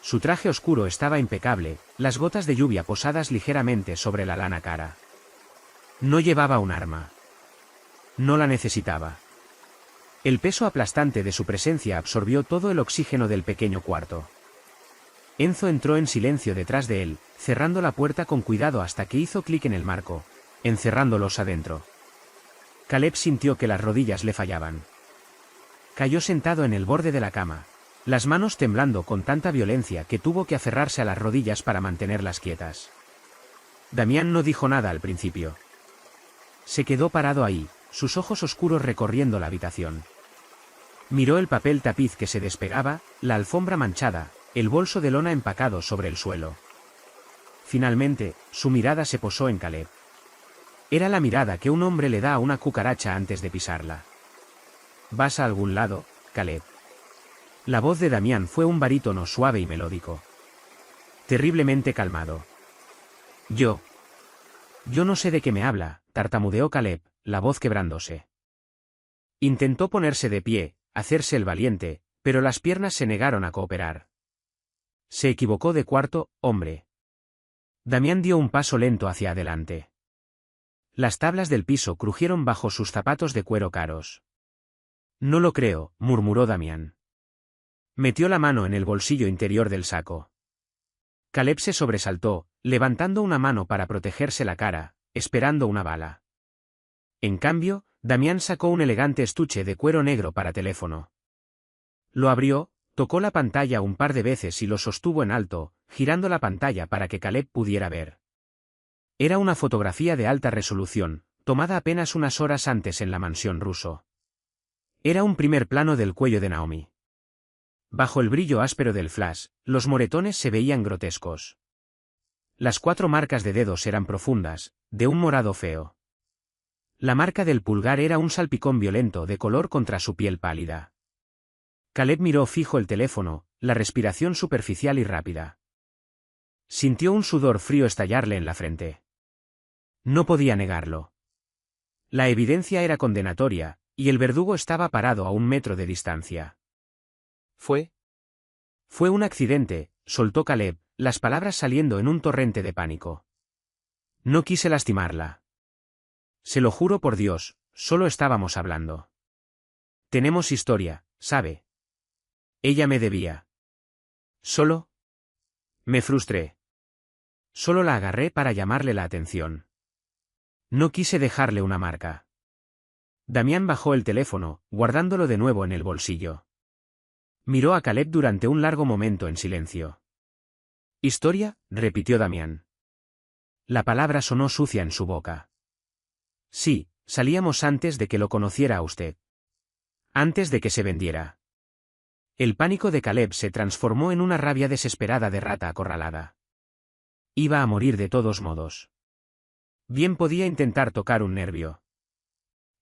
Su traje oscuro estaba impecable, las gotas de lluvia posadas ligeramente sobre la lana cara. No llevaba un arma. No la necesitaba. El peso aplastante de su presencia absorbió todo el oxígeno del pequeño cuarto. Enzo entró en silencio detrás de él, cerrando la puerta con cuidado hasta que hizo clic en el marco, encerrándolos adentro. Caleb sintió que las rodillas le fallaban. Cayó sentado en el borde de la cama, las manos temblando con tanta violencia que tuvo que aferrarse a las rodillas para mantenerlas quietas. Damián no dijo nada al principio. Se quedó parado ahí, sus ojos oscuros recorriendo la habitación. Miró el papel tapiz que se despegaba, la alfombra manchada, el bolso de lona empacado sobre el suelo. Finalmente, su mirada se posó en Caleb. Era la mirada que un hombre le da a una cucaracha antes de pisarla. ¿Vas a algún lado, Caleb? La voz de Damián fue un barítono suave y melódico. Terriblemente calmado. Yo. Yo no sé de qué me habla, tartamudeó Caleb, la voz quebrándose. Intentó ponerse de pie, hacerse el valiente, pero las piernas se negaron a cooperar. Se equivocó de cuarto, hombre. Damián dio un paso lento hacia adelante. Las tablas del piso crujieron bajo sus zapatos de cuero caros. No lo creo, murmuró Damián. Metió la mano en el bolsillo interior del saco. Caleb se sobresaltó, levantando una mano para protegerse la cara, esperando una bala. En cambio, Damián sacó un elegante estuche de cuero negro para teléfono. Lo abrió, tocó la pantalla un par de veces y lo sostuvo en alto, girando la pantalla para que Caleb pudiera ver. Era una fotografía de alta resolución, tomada apenas unas horas antes en la mansión ruso. Era un primer plano del cuello de Naomi. Bajo el brillo áspero del flash, los moretones se veían grotescos. Las 4 marcas de dedos eran profundas, de un morado feo. La marca del pulgar era un salpicón violento de color contra su piel pálida. Caleb miró fijo el teléfono, la respiración superficial y rápida. Sintió un sudor frío estallarle en la frente. No podía negarlo. La evidencia era condenatoria, y el verdugo estaba parado a 1 metro de distancia. Fue un accidente, soltó Caleb, las palabras saliendo en un torrente de pánico. No quise lastimarla. Se lo juro por Dios, solo estábamos hablando. Tenemos historia, ¿sabe? Ella me debía. Solo. Me frustré. Solo la agarré para llamarle la atención. No quise dejarle una marca. Damián bajó el teléfono, guardándolo de nuevo en el bolsillo. Miró a Caleb durante un largo momento en silencio. ¿Historia?, repitió Damián. La palabra sonó sucia en su boca. Sí, salíamos antes de que lo conociera a usted. Antes de que se vendiera. El pánico de Caleb se transformó en una rabia desesperada de rata acorralada. Iba a morir de todos modos. Bien podía intentar tocar un nervio.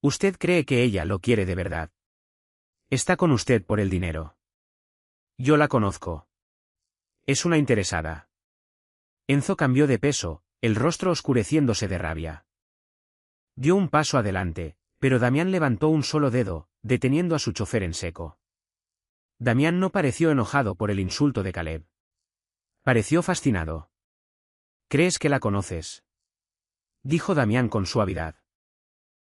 ¿Usted cree que ella lo quiere de verdad? Está con usted por el dinero. Yo la conozco. Es una interesada. Enzo cambió de peso, el rostro oscureciéndose de rabia. Dio un paso adelante, pero Damián levantó un solo dedo, deteniendo a su chofer en seco. Damián no pareció enojado por el insulto de Caleb. Pareció fascinado. ¿Crees que la conoces?, dijo Damián con suavidad.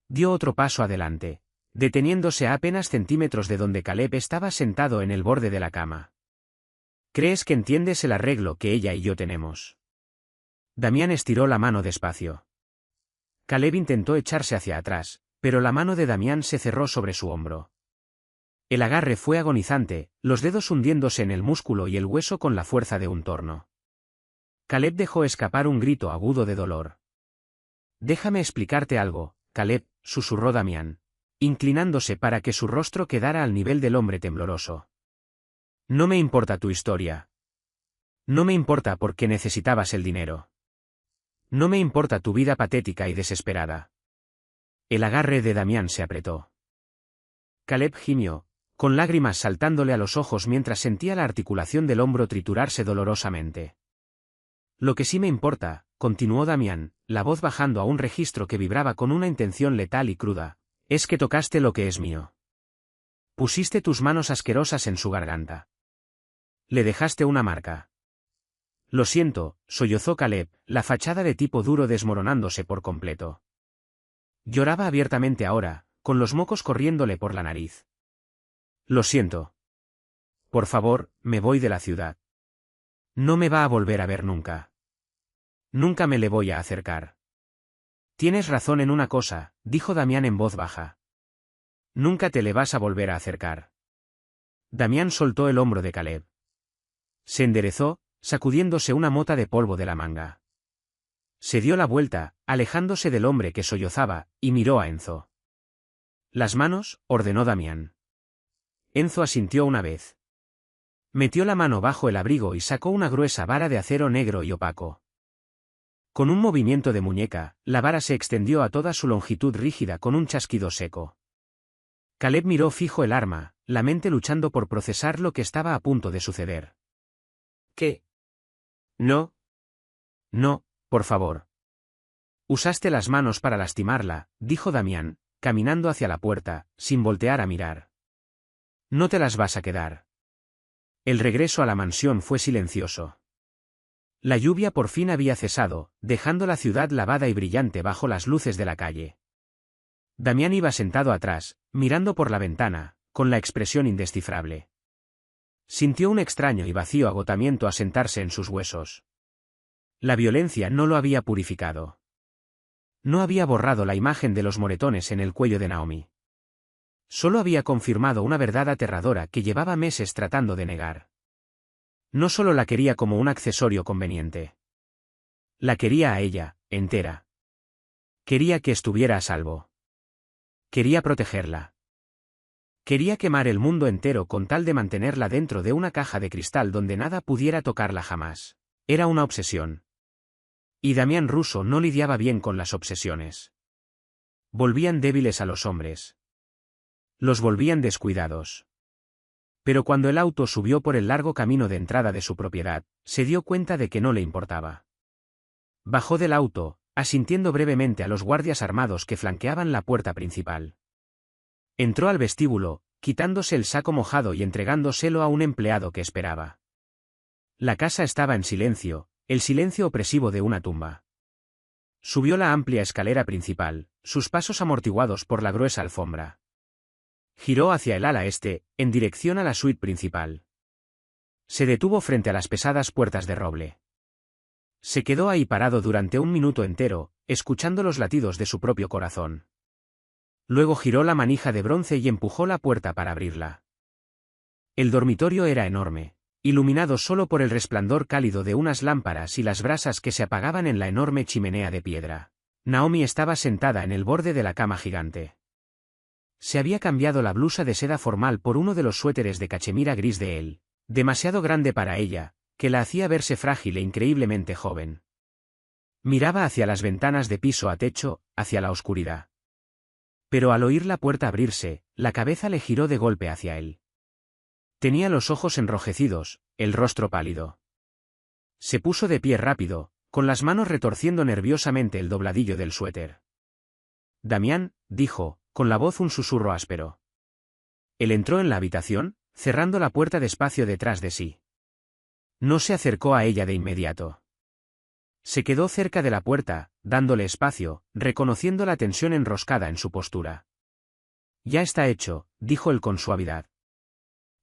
Dio otro paso adelante, deteniéndose a apenas centímetros de donde Caleb estaba sentado en el borde de la cama. ¿Crees que entiendes el arreglo que ella y yo tenemos? Damián estiró la mano despacio. Caleb intentó echarse hacia atrás, pero la mano de Damián se cerró sobre su hombro. El agarre fue agonizante, los dedos hundiéndose en el músculo y el hueso con la fuerza de un torno. Caleb dejó escapar un grito agudo de dolor. Déjame explicarte algo, Caleb, susurró Damián, inclinándose para que su rostro quedara al nivel del hombre tembloroso. No me importa tu historia. No me importa por qué necesitabas el dinero. No me importa tu vida patética y desesperada. El agarre de Damián se apretó. Caleb gimió, con lágrimas saltándole a los ojos mientras sentía la articulación del hombro triturarse dolorosamente. Lo que sí me importa, continuó Damián, la voz bajando a un registro que vibraba con una intención letal y cruda, es que tocaste lo que es mío. Pusiste tus manos asquerosas en su garganta. Le dejaste una marca. Lo siento, sollozó Caleb, la fachada de tipo duro desmoronándose por completo. Lloraba abiertamente ahora, con los mocos corriéndole por la nariz. Lo siento. Por favor, me voy de la ciudad. No me va a volver a ver nunca. Nunca me le voy a acercar. Tienes razón en una cosa, dijo Damián en voz baja. Nunca te le vas a volver a acercar. Damián soltó el hombro de Caleb. Se enderezó, sacudiéndose una mota de polvo de la manga. Se dio la vuelta, alejándose del hombre que sollozaba, y miró a Enzo. Las manos, ordenó Damián. Enzo asintió una vez. Metió la mano bajo el abrigo y sacó una gruesa vara de acero negro y opaco. Con un movimiento de muñeca, la vara se extendió a toda su longitud rígida con un chasquido seco. Caleb miró fijo el arma, la mente luchando por procesar lo que estaba a punto de suceder. ¿Qué? No. No, por favor. Usaste las manos para lastimarla, dijo Damián, caminando hacia la puerta, sin voltear a mirar. No te las vas a quedar. El regreso a la mansión fue silencioso. La lluvia por fin había cesado, dejando la ciudad lavada y brillante bajo las luces de la calle. Damián iba sentado atrás, mirando por la ventana, con la expresión indescifrable. Sintió un extraño y vacío agotamiento asentarse en sus huesos. La violencia no lo había purificado. No había borrado la imagen de los moretones en el cuello de Naomi. Solo había confirmado una verdad aterradora que llevaba meses tratando de negar. No solo la quería como un accesorio conveniente. La quería a ella, entera. Quería que estuviera a salvo. Quería protegerla. Quería quemar el mundo entero con tal de mantenerla dentro de una caja de cristal donde nada pudiera tocarla jamás. Era una obsesión. Y Damián Russo no lidiaba bien con las obsesiones. Volvían débiles a los hombres. Los volvían descuidados. Pero cuando el auto subió por el largo camino de entrada de su propiedad, se dio cuenta de que no le importaba. Bajó del auto, asintiendo brevemente a los guardias armados que flanqueaban la puerta principal. Entró al vestíbulo, quitándose el saco mojado y entregándoselo a un empleado que esperaba. La casa estaba en silencio, el silencio opresivo de una tumba. Subió la amplia escalera principal, sus pasos amortiguados por la gruesa alfombra. Giró hacia el ala este, en dirección a la suite principal. Se detuvo frente a las pesadas puertas de roble. Se quedó ahí parado durante un minuto entero, escuchando los latidos de su propio corazón. Luego giró la manija de bronce y empujó la puerta para abrirla. El dormitorio era enorme, iluminado solo por el resplandor cálido de unas lámparas y las brasas que se apagaban en la enorme chimenea de piedra. Naomi estaba sentada en el borde de la cama gigante. Se había cambiado la blusa de seda formal por uno de los suéteres de cachemira gris de él, demasiado grande para ella, que la hacía verse frágil e increíblemente joven. Miraba hacia las ventanas de piso a techo, hacia la oscuridad. Pero al oír la puerta abrirse, la cabeza le giró de golpe hacia él. Tenía los ojos enrojecidos, el rostro pálido. Se puso de pie rápido, con las manos retorciendo nerviosamente el dobladillo del suéter. Damián, dijo, con la voz un susurro áspero. Él entró en la habitación, cerrando la puerta despacio detrás de sí. No se acercó a ella de inmediato. Se quedó cerca de la puerta, dándole espacio, reconociendo la tensión enroscada en su postura. Ya está hecho, dijo él con suavidad.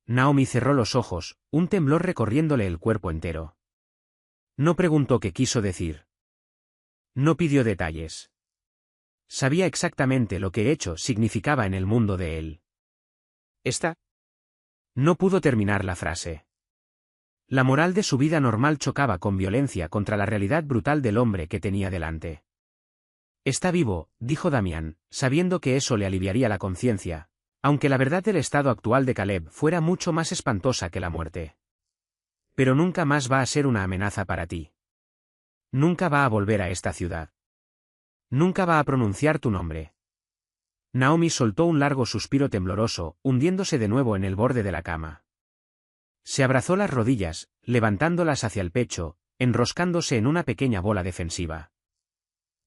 Naomi cerró los ojos, un temblor recorriéndole el cuerpo entero. No preguntó qué quiso decir. No pidió detalles. Sabía exactamente lo que hecho significaba en el mundo de él. ¿Está? No pudo terminar la frase. La moral de su vida normal chocaba con violencia contra la realidad brutal del hombre que tenía delante. Está vivo, dijo Damián, sabiendo que eso le aliviaría la conciencia, aunque la verdad del estado actual de Caleb fuera mucho más espantosa que la muerte. Pero nunca más va a ser una amenaza para ti. Nunca va a volver a esta ciudad. Nunca va a pronunciar tu nombre. Naomi soltó un largo suspiro tembloroso, hundiéndose de nuevo en el borde de la cama. Se abrazó las rodillas, levantándolas hacia el pecho, enroscándose en una pequeña bola defensiva.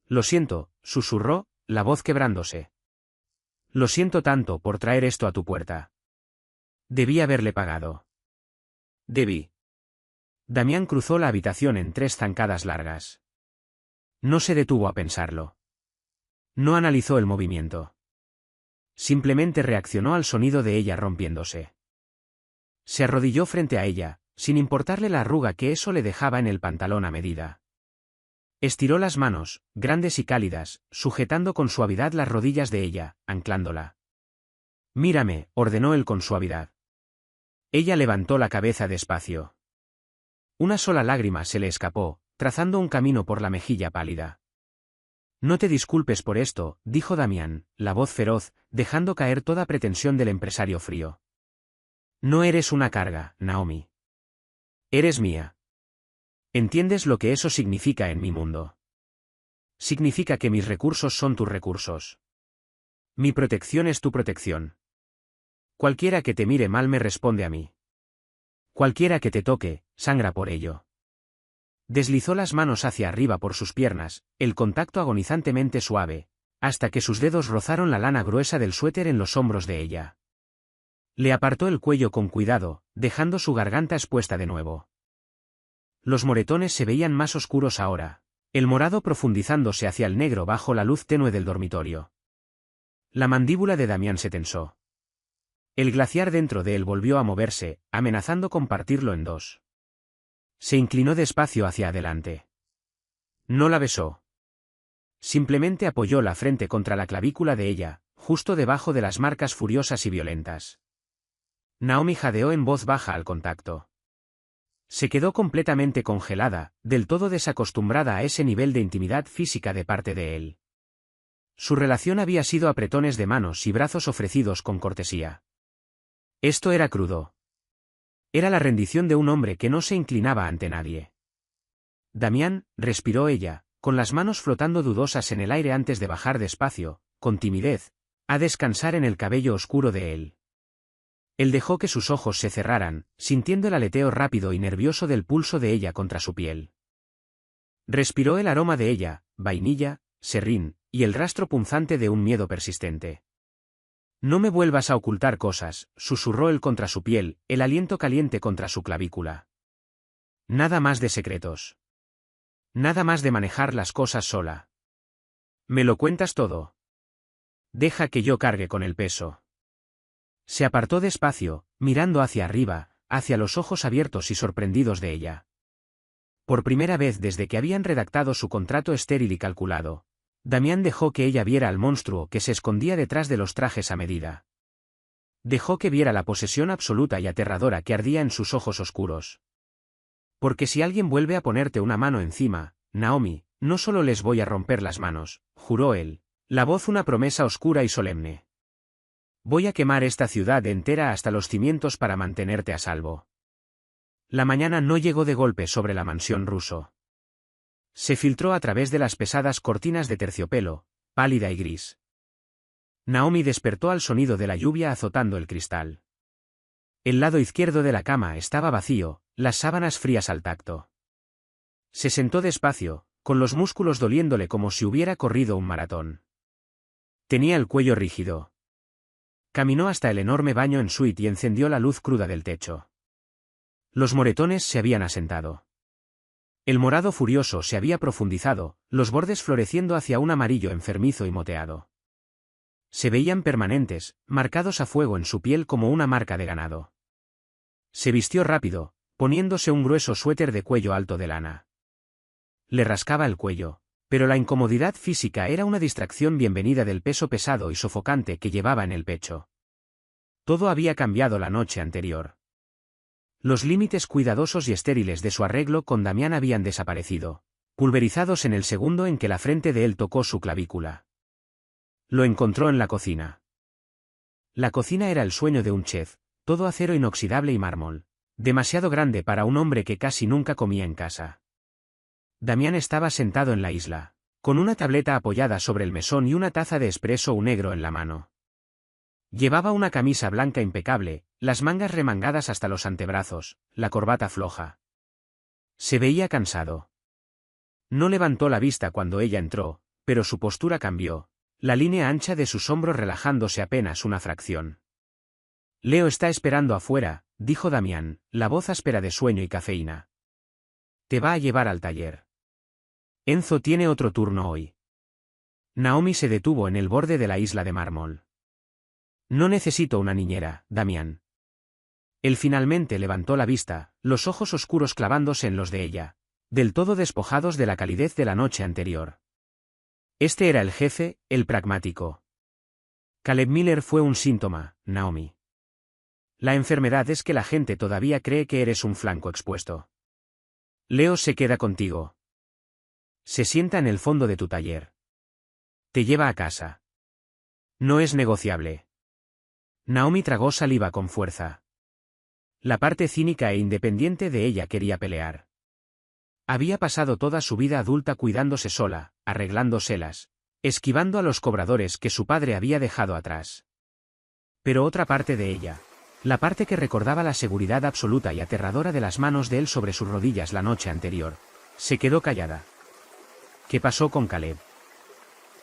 Lo siento, susurró, la voz quebrándose. Lo siento tanto por traer esto a tu puerta. Debí haberle pagado. Debí. Damián cruzó la habitación en 3 zancadas largas. No se detuvo a pensarlo. No analizó el movimiento. Simplemente reaccionó al sonido de ella rompiéndose. Se arrodilló frente a ella, sin importarle la arruga que eso le dejaba en el pantalón a medida. Estiró las manos, grandes y cálidas, sujetando con suavidad las rodillas de ella, anclándola. Mírame, ordenó él con suavidad. Ella levantó la cabeza despacio. Una sola lágrima se le escapó, trazando un camino por la mejilla pálida. No te disculpes por esto, dijo Damián, la voz feroz, dejando caer toda pretensión del empresario frío. No eres una carga, Naomi. Eres mía. ¿Entiendes lo que eso significa en mi mundo? Significa que mis recursos son tus recursos. Mi protección es tu protección. Cualquiera que te mire mal me responde a mí. Cualquiera que te toque, sangra por ello. Deslizó las manos hacia arriba por sus piernas, el contacto agonizantemente suave, hasta que sus dedos rozaron la lana gruesa del suéter en los hombros de ella. Le apartó el cuello con cuidado, dejando su garganta expuesta de nuevo. Los moretones se veían más oscuros ahora, el morado profundizándose hacia el negro bajo la luz tenue del dormitorio. La mandíbula de Damián se tensó. El glaciar dentro de él volvió a moverse, amenazando con partirlo en dos. Se inclinó despacio hacia adelante. No la besó. Simplemente apoyó la frente contra la clavícula de ella, justo debajo de las marcas furiosas y violentas. Naomi jadeó en voz baja al contacto. Se quedó completamente congelada, del todo desacostumbrada a ese nivel de intimidad física de parte de él. Su relación había sido apretones de manos y brazos ofrecidos con cortesía. Esto era crudo. Era la rendición de un hombre que no se inclinaba ante nadie. Damián, respiró ella, con las manos flotando dudosas en el aire antes de bajar despacio, con timidez, a descansar en el cabello oscuro de él. Él dejó que sus ojos se cerraran, sintiendo el aleteo rápido y nervioso del pulso de ella contra su piel. Respiró el aroma de ella, vainilla, serrín, y el rastro punzante de un miedo persistente. No me vuelvas a ocultar cosas, susurró él contra su piel, el aliento caliente contra su clavícula. Nada más de secretos. Nada más de manejar las cosas sola. ¿Me lo cuentas todo? Deja que yo cargue con el peso. Se apartó despacio, mirando hacia arriba, hacia los ojos abiertos y sorprendidos de ella. Por primera vez desde que habían redactado su contrato estéril y calculado, Damián dejó que ella viera al monstruo que se escondía detrás de los trajes a medida. Dejó que viera la posesión absoluta y aterradora que ardía en sus ojos oscuros. Porque si alguien vuelve a ponerte una mano encima, Naomi, no solo les voy a romper las manos, juró él, la voz una promesa oscura y solemne. Voy a quemar esta ciudad entera hasta los cimientos para mantenerte a salvo. La mañana no llegó de golpe sobre la mansión ruso. Se filtró a través de las pesadas cortinas de terciopelo, pálida y gris. Naomi despertó al sonido de la lluvia azotando el cristal. El lado izquierdo de la cama estaba vacío, las sábanas frías al tacto. Se sentó despacio, con los músculos doliéndole como si hubiera corrido un maratón. Tenía el cuello rígido. Caminó hasta el enorme baño en suite y encendió la luz cruda del techo. Los moretones se habían asentado. El morado furioso se había profundizado, los bordes floreciendo hacia un amarillo enfermizo y moteado. Se veían permanentes, marcados a fuego en su piel como una marca de ganado. Se vistió rápido, poniéndose un grueso suéter de cuello alto de lana. Le rascaba el cuello, pero la incomodidad física era una distracción bienvenida del peso pesado y sofocante que llevaba en el pecho. Todo había cambiado la noche anterior. Los límites cuidadosos y estériles de su arreglo con Damián habían desaparecido, pulverizados en el segundo en que la frente de él tocó su clavícula. Lo encontró en la cocina. La cocina era el sueño de un chef, todo acero inoxidable y mármol, demasiado grande para un hombre que casi nunca comía en casa. Damián estaba sentado en la isla, con una tableta apoyada sobre el mesón y una taza de espresso negro en la mano. Llevaba una camisa blanca impecable, las mangas remangadas hasta los antebrazos, la corbata floja. Se veía cansado. No levantó la vista cuando ella entró, pero su postura cambió, la línea ancha de sus hombros relajándose apenas una fracción. Leo está esperando afuera, dijo Damián, la voz áspera de sueño y cafeína. Te va a llevar al taller. Enzo tiene otro turno hoy. Naomi se detuvo en el borde de la isla de mármol. No necesito una niñera, Damián. Él finalmente levantó la vista, los ojos oscuros clavándose en los de ella, del todo despojados de la calidez de la noche anterior. Este era el jefe, el pragmático. Caleb Miller fue un síntoma, Naomi. La enfermedad es que la gente todavía cree que eres un flanco expuesto. Leo se queda contigo. Se sienta en el fondo de tu taller. Te lleva a casa. No es negociable. Naomi tragó saliva con fuerza. La parte cínica e independiente de ella quería pelear. Había pasado toda su vida adulta cuidándose sola, arreglándoselas, esquivando a los cobradores que su padre había dejado atrás. Pero otra parte de ella, la parte que recordaba la seguridad absoluta y aterradora de las manos de él sobre sus rodillas la noche anterior, Se quedó callada. ¿Qué pasó con Caleb?,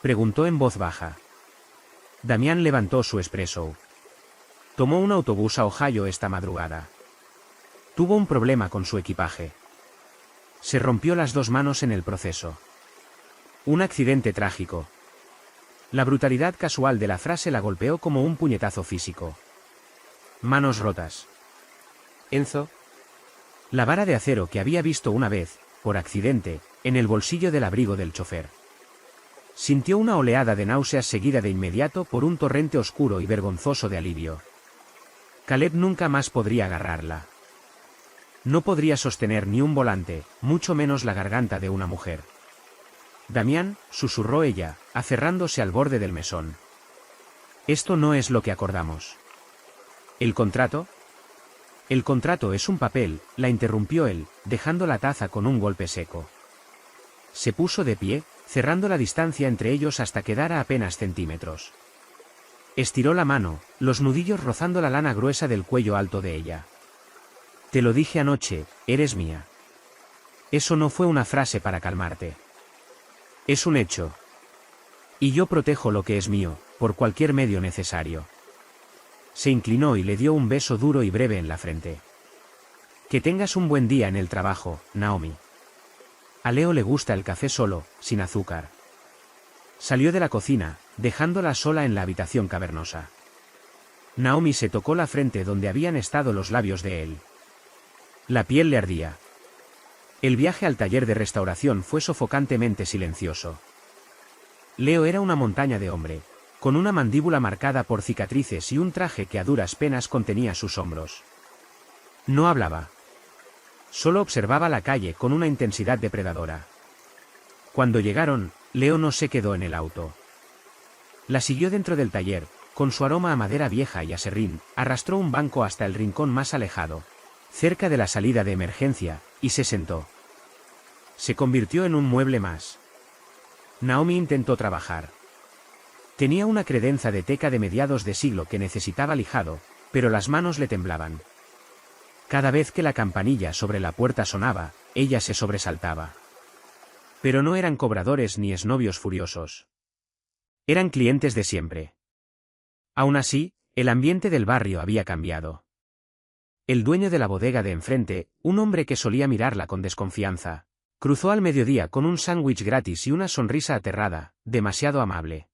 preguntó en voz baja. Damián levantó su espresso. Tomó un autobús a Ohio esta madrugada. Tuvo un problema con su equipaje. Se rompió las 2 manos en el proceso. Un accidente trágico. La brutalidad casual de la frase la golpeó como un puñetazo físico. Manos rotas. Enzo. La vara de acero que había visto una vez, por accidente, en el bolsillo del abrigo del chofer. Sintió una oleada de náuseas seguida de inmediato por un torrente oscuro y vergonzoso de alivio. Caleb nunca más podría agarrarla. No podría sostener ni un volante, mucho menos la garganta de una mujer. Damián, susurró ella, aferrándose al borde del mesón. Esto no es lo que acordamos. ¿El contrato? El contrato es un papel, la interrumpió él, dejando la taza con un golpe seco. Se puso de pie, cerrando la distancia entre ellos hasta quedar a apenas centímetros. Estiró la mano, los nudillos rozando la lana gruesa del cuello alto de ella. Te lo dije anoche, eres mía. Eso no fue una frase para calmarte. Es un hecho. Y yo protejo lo que es mío, por cualquier medio necesario. Se inclinó y le dio un beso duro y breve en la frente. Que tengas un buen día en el trabajo, Naomi. A Leo le gusta el café solo, sin azúcar. Salió de la cocina, dejándola sola en la habitación cavernosa. Naomi se tocó la frente donde habían estado los labios de él. La piel le ardía. El viaje al taller de restauración fue sofocantemente silencioso. Leo era una montaña de hombre, con una mandíbula marcada por cicatrices y un traje que a duras penas contenía sus hombros. No hablaba. Solo observaba la calle con una intensidad depredadora. Cuando llegaron, Leo no se quedó en el auto. La siguió dentro del taller, con su aroma a madera vieja y a serrín, arrastró un banco hasta el rincón más alejado, cerca de la salida de emergencia, y se sentó. Se convirtió en un mueble más. Naomi intentó trabajar. Tenía una credenza de teca de mediados de siglo que necesitaba lijado, pero las manos le temblaban. Cada vez que la campanilla sobre la puerta sonaba, ella se sobresaltaba. Pero no eran cobradores ni exnovios furiosos. Eran clientes de siempre. Aún así, el ambiente del barrio había cambiado. El dueño de la bodega de enfrente, un hombre que solía mirarla con desconfianza, cruzó al mediodía con un sándwich gratis y una sonrisa aterrada, demasiado amable.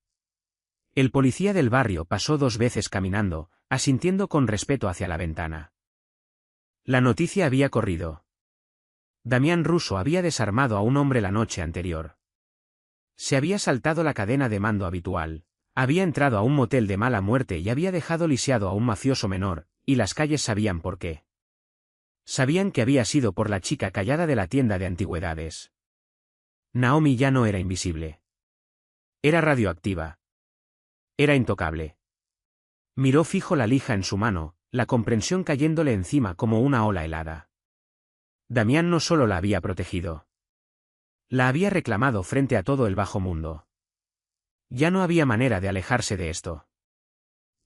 El policía del barrio pasó 2 veces caminando, asintiendo con respeto hacia la ventana. La noticia había corrido. Damián Russo había desarmado a un hombre la noche anterior. Se había saltado la cadena de mando habitual, había entrado a un motel de mala muerte y había dejado lisiado a un mafioso menor, y las calles sabían por qué. Sabían que había sido por la chica callada de la tienda de antigüedades. Naomi ya no era invisible. Era radioactiva. Era intocable. Miró fijo la lija en su mano, la comprensión cayéndole encima como una ola helada. Damián no solo la había protegido. La había reclamado frente a todo el bajo mundo. Ya no había manera de alejarse de esto.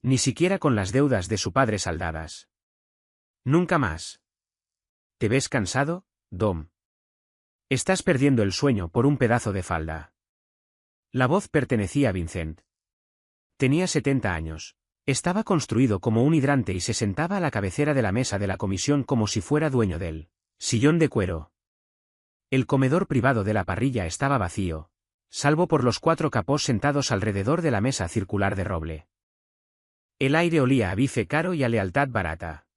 Ni siquiera con las deudas de su padre saldadas. Nunca más. ¿Te ves cansado, Dom? Estás perdiendo el sueño por un pedazo de falda. La voz pertenecía a Vincent. Tenía 70 años. Estaba construido como un hidrante y se sentaba a la cabecera de la mesa de la comisión como si fuera dueño del sillón de cuero. El comedor privado de la parrilla estaba vacío, salvo por los 4 capós sentados alrededor de la mesa circular de roble. El aire olía a bife caro y a lealtad barata.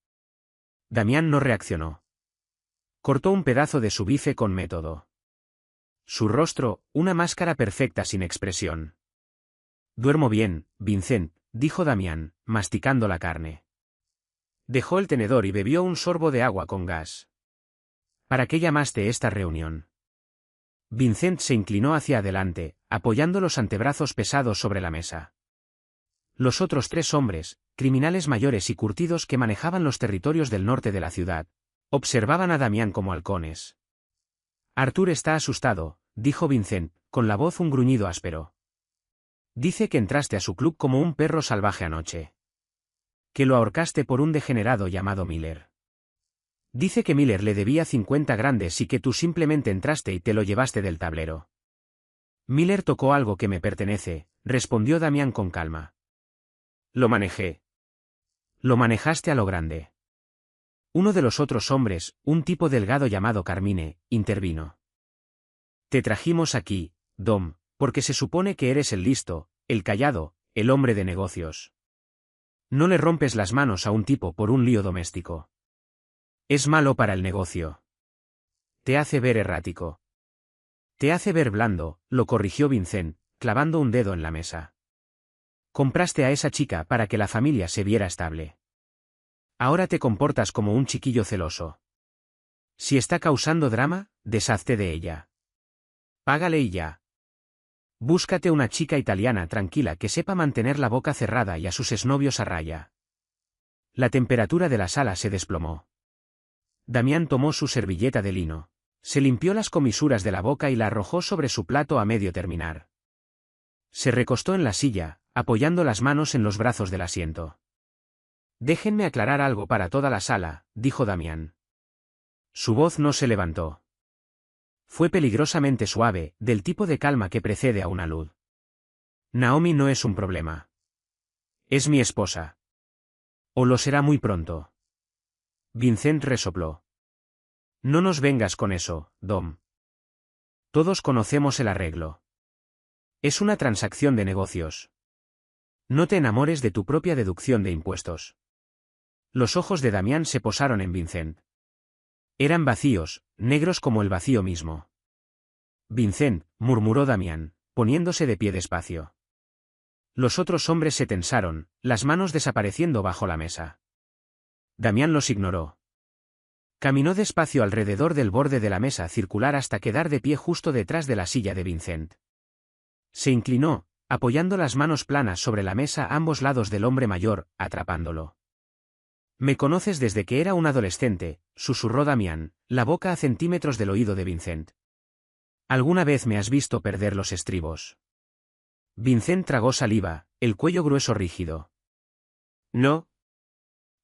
Damián no reaccionó. Cortó un pedazo de su bife con método. Su rostro, una máscara perfecta sin expresión. Duermo bien, Vincent, dijo Damián, masticando la carne. Dejó el tenedor y bebió un sorbo de agua con gas. ¿Para qué llamaste esta reunión? Vincent se inclinó hacia adelante, apoyando los antebrazos pesados sobre la mesa. Los otros 3 hombres, criminales mayores y curtidos que manejaban los territorios del norte de la ciudad, observaban a Damián como halcones. Arthur está asustado, dijo Vincent, con la voz un gruñido áspero. Dice que entraste a su club como un perro salvaje anoche. Que lo ahorcaste por un degenerado llamado Miller. Dice que Miller le debía 50 grandes y que tú simplemente entraste y te lo llevaste del tablero. Miller tocó algo que me pertenece, respondió Damián con calma. Lo manejé. Lo manejaste a lo grande. Uno de los otros hombres, un tipo delgado llamado Carmine, intervino. Te trajimos aquí, Dom, porque se supone que eres el listo, el callado, el hombre de negocios. No le rompes las manos a un tipo por un lío doméstico. Es malo para el negocio. Te hace ver errático. Te hace ver blando, lo corrigió Vincent, clavando un dedo en la mesa. Compraste a esa chica para que la familia se viera estable. Ahora te comportas como un chiquillo celoso. Si está causando drama, deshazte de ella. Págale y ya. Búscate una chica italiana tranquila que sepa mantener la boca cerrada y a sus exnovios a raya. La temperatura de la sala se desplomó. Damián tomó su servilleta de lino. Se limpió las comisuras de la boca y la arrojó sobre su plato a medio terminar. Se recostó en la silla, apoyando las manos en los brazos del asiento. Déjenme aclarar algo para toda la sala, dijo Damián. Su voz no se levantó. Fue peligrosamente suave, del tipo de calma que precede a una luz. Naomi no es un problema. Es mi esposa. O lo será muy pronto. Vincent resopló. No nos vengas con eso, Dom. Todos conocemos el arreglo. Es una transacción de negocios. No te enamores de tu propia deducción de impuestos. Los ojos de Damián se posaron en Vincent. Eran vacíos, negros como el vacío mismo. Vincent, murmuró Damián, poniéndose de pie despacio. Los otros hombres se tensaron, las manos desapareciendo bajo la mesa. Damián los ignoró. Caminó despacio alrededor del borde de la mesa circular hasta quedar de pie justo detrás de la silla de Vincent. Se inclinó, apoyando las manos planas sobre la mesa a ambos lados del hombre mayor, atrapándolo. Me conoces desde que era un adolescente, susurró Damián, la boca a centímetros del oído de Vincent. ¿Alguna vez me has visto perder los estribos? Vincent tragó saliva, el cuello grueso rígido. No.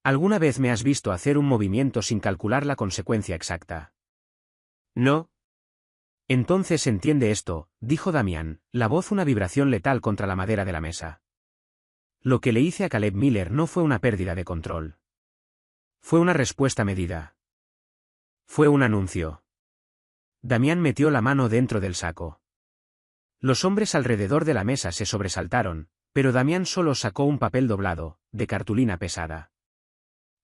¿Alguna vez me has visto hacer un movimiento sin calcular la consecuencia exacta? No. Entonces entiende esto, dijo Damián, la voz una vibración letal contra la madera de la mesa. Lo que le hice a Caleb Miller no fue una pérdida de control. Fue una respuesta medida. Fue un anuncio. Damián metió la mano dentro del saco. Los hombres alrededor de la mesa se sobresaltaron, pero Damián solo sacó un papel doblado, de cartulina pesada.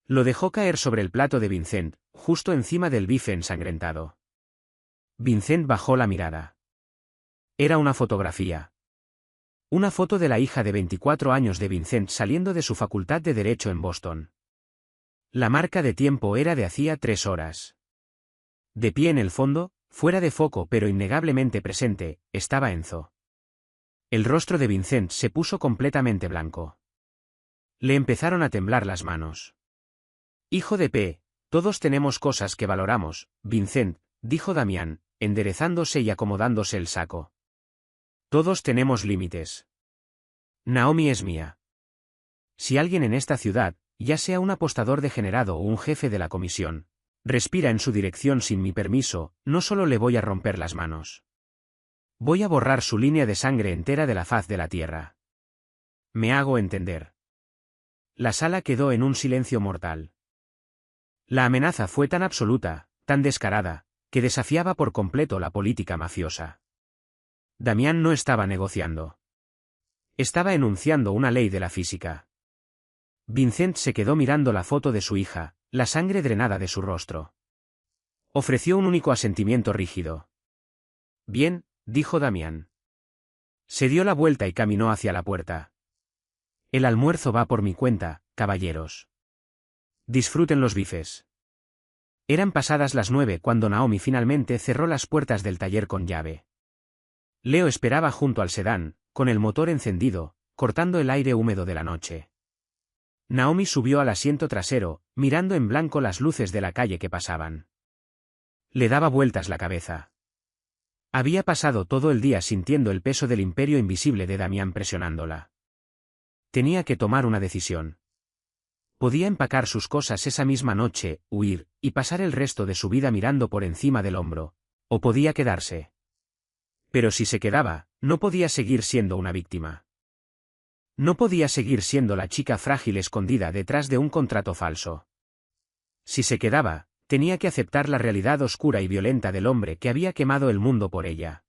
Lo dejó caer sobre el plato de Vincent, justo encima del bife ensangrentado. Vincent bajó la mirada. Era una fotografía. Una foto de la hija de 24 años de Vincent saliendo de su facultad de Derecho en Boston. La marca de tiempo era de hacía 3 horas. De pie en el fondo, fuera de foco pero innegablemente presente, estaba Enzo. El rostro de Vincent se puso completamente blanco. Le empezaron a temblar las manos. Hijo de P, todos tenemos cosas que valoramos, Vincent, dijo Damián, enderezándose y acomodándose el saco. Todos tenemos límites. Naomi es mía. Si alguien en esta ciudad, ya sea un apostador degenerado o un jefe de la comisión, respira en su dirección sin mi permiso, no solo le voy a romper las manos. Voy a borrar su línea de sangre entera de la faz de la tierra. Me hago entender. La sala quedó en un silencio mortal. La amenaza fue tan absoluta, tan descarada, que desafiaba por completo la política mafiosa. Damián no estaba negociando. Estaba enunciando una ley de la física. Vincent se quedó mirando la foto de su hija, la sangre drenada de su rostro. Ofreció un único asentimiento rígido. Bien, dijo Damián. Se dio la vuelta y caminó hacia la puerta. El almuerzo va por mi cuenta, caballeros. Disfruten los bifes. Eran pasadas las 9 cuando Naomi finalmente cerró las puertas del taller con llave. Leo esperaba junto al sedán, con el motor encendido, cortando el aire húmedo de la noche. Naomi subió al asiento trasero, mirando en blanco las luces de la calle que pasaban. Le daba vueltas la cabeza. Había pasado todo el día sintiendo el peso del imperio invisible de Damián presionándola. Tenía que tomar una decisión. Podía empacar sus cosas esa misma noche, huir, y pasar el resto de su vida mirando por encima del hombro. O podía quedarse. Pero si se quedaba, no podía seguir siendo una víctima. No podía seguir siendo la chica frágil escondida detrás de un contrato falso. Si se quedaba, tenía que aceptar la realidad oscura y violenta del hombre que había quemado el mundo por ella.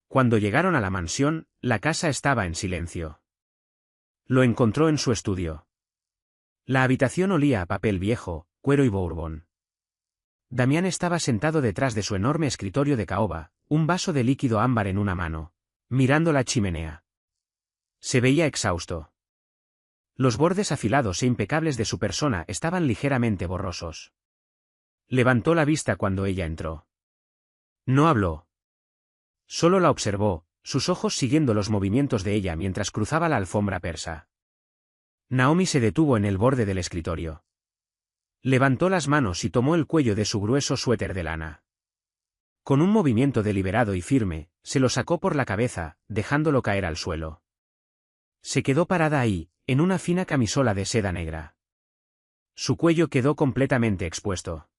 Cuando llegaron a la mansión, la casa estaba en silencio. Lo encontró en su estudio. La habitación olía a papel viejo, cuero y bourbon. Damián estaba sentado detrás de su enorme escritorio de caoba, un vaso de líquido ámbar en una mano, mirando la chimenea. Se veía exhausto. Los bordes afilados e impecables de su persona estaban ligeramente borrosos. Levantó la vista cuando ella entró. No habló. Solo la observó, sus ojos siguiendo los movimientos de ella mientras cruzaba la alfombra persa. Naomi se detuvo en el borde del escritorio. Levantó las manos y tomó el cuello de su grueso suéter de lana. Con un movimiento deliberado y firme, se lo sacó por la cabeza, dejándolo caer al suelo. Se quedó parada ahí, en una fina camisola de seda negra. Su cuello quedó completamente expuesto.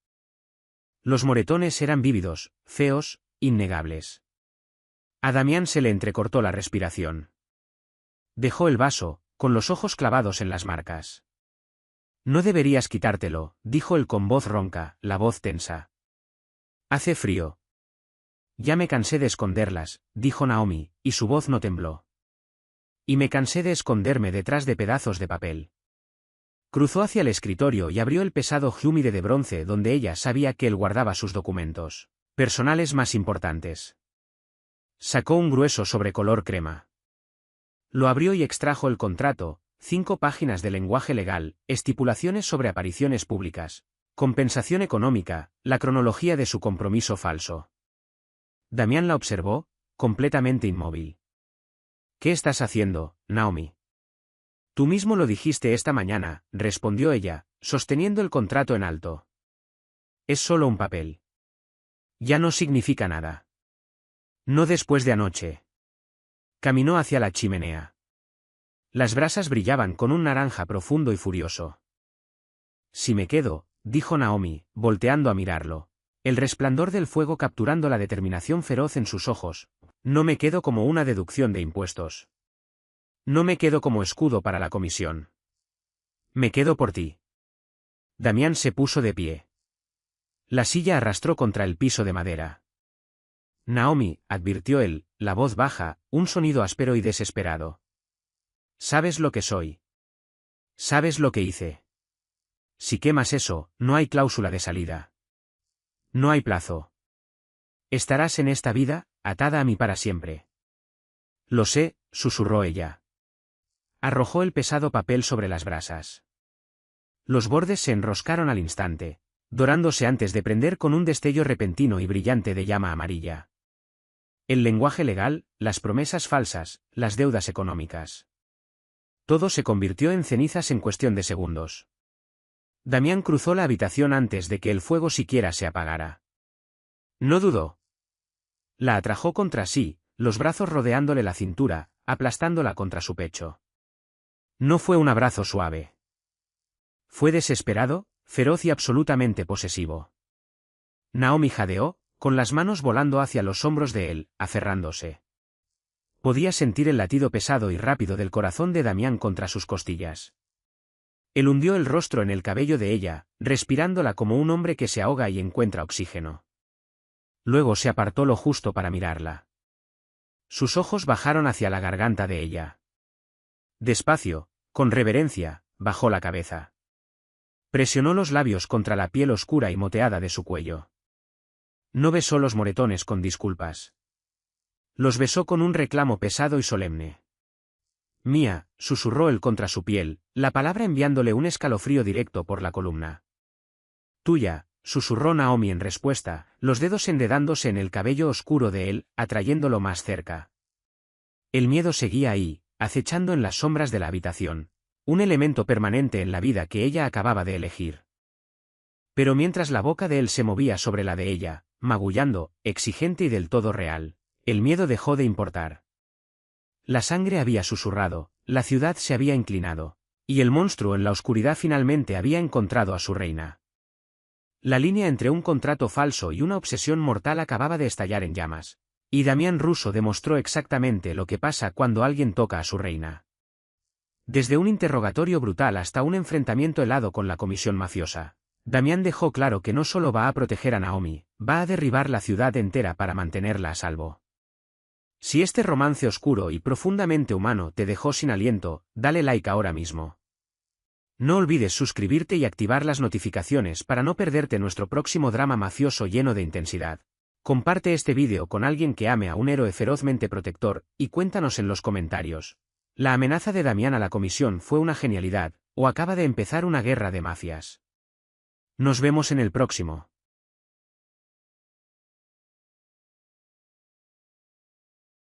Los moretones eran vívidos, feos, innegables. A Damián se le entrecortó la respiración. Dejó el vaso, con los ojos clavados en las marcas. No deberías quitártelo, dijo él con voz ronca, la voz tensa. Hace frío. Ya me cansé de esconderlas, dijo Naomi, y su voz no tembló. Y me cansé de esconderme detrás de pedazos de papel. Cruzó hacia el escritorio y abrió el pesado humide de bronce donde ella sabía que él guardaba sus documentos personales más importantes. Sacó un grueso sobre color crema. Lo abrió y extrajo el contrato, 5 páginas de lenguaje legal, estipulaciones sobre apariciones públicas, compensación económica, la cronología de su compromiso falso. Damián la observó, completamente inmóvil. ¿Qué estás haciendo, Naomi? Tú mismo lo dijiste esta mañana, respondió ella, sosteniendo el contrato en alto. Es solo un papel. Ya no significa nada. No después de anoche. Caminó hacia la chimenea. Las brasas brillaban con un naranja profundo y furioso. Si me quedo, dijo Naomi, volteando a mirarlo, el resplandor del fuego capturando la determinación feroz en sus ojos, no me quedo como una deducción de impuestos. No me quedo como escudo para la comisión. Me quedo por ti. Damián se puso de pie. La silla arrastró contra el piso de madera. Naomi, advirtió él, la voz baja, un sonido áspero y desesperado. ¿Sabes lo que soy? ¿Sabes lo que hice? Si quemas eso, no hay cláusula de salida. No hay plazo. Estarás en esta vida, atada a mí para siempre. Lo sé, susurró ella. Arrojó el pesado papel sobre las brasas. Los bordes se enroscaron al instante, dorándose antes de prender con un destello repentino y brillante de llama amarilla. El lenguaje legal, las promesas falsas, las deudas económicas. Todo se convirtió en cenizas en cuestión de segundos. Damián cruzó la habitación antes de que el fuego siquiera se apagara. No dudó. La atrajo contra sí, los brazos rodeándole la cintura, aplastándola contra su pecho. No fue un abrazo suave. Fue desesperado, feroz y absolutamente posesivo. Naomi jadeó, con las manos volando hacia los hombros de él, aferrándose. Podía sentir el latido pesado y rápido del corazón de Damián contra sus costillas. Él hundió el rostro en el cabello de ella, respirándola como un hombre que se ahoga y encuentra oxígeno. Luego se apartó lo justo para mirarla. Sus ojos bajaron hacia la garganta de ella. Despacio, con reverencia, bajó la cabeza. Presionó los labios contra la piel oscura y moteada de su cuello. No besó los moretones con disculpas. Los besó con un reclamo pesado y solemne. Mía, susurró él contra su piel, la palabra enviándole un escalofrío directo por la columna. Tuya, susurró Naomi en respuesta, los dedos enredándose en el cabello oscuro de él, atrayéndolo más cerca. El miedo seguía ahí, acechando en las sombras de la habitación, un elemento permanente en la vida que ella acababa de elegir. Pero mientras la boca de él se movía sobre la de ella, magullando, exigente y del todo real, el miedo dejó de importar. La sangre había susurrado, la ciudad se había inclinado, Y el monstruo en la oscuridad finalmente había encontrado a su reina. La línea entre un contrato falso y una obsesión mortal acababa de estallar en llamas. Y Damián Russo demostró exactamente lo que pasa cuando alguien toca a su reina. Desde un interrogatorio brutal hasta un enfrentamiento helado con la comisión mafiosa, Damián dejó claro que no solo va a proteger a Naomi, va a derribar la ciudad entera para mantenerla a salvo. Si este romance oscuro y profundamente humano te dejó sin aliento, dale like ahora mismo. No olvides suscribirte y activar las notificaciones para no perderte nuestro próximo drama mafioso lleno de intensidad. Comparte este vídeo con alguien que ame a un héroe ferozmente protector, y cuéntanos en los comentarios. ¿La amenaza de Damián a la comisión fue una genialidad, o acaba de empezar una guerra de mafias? Nos vemos en el próximo.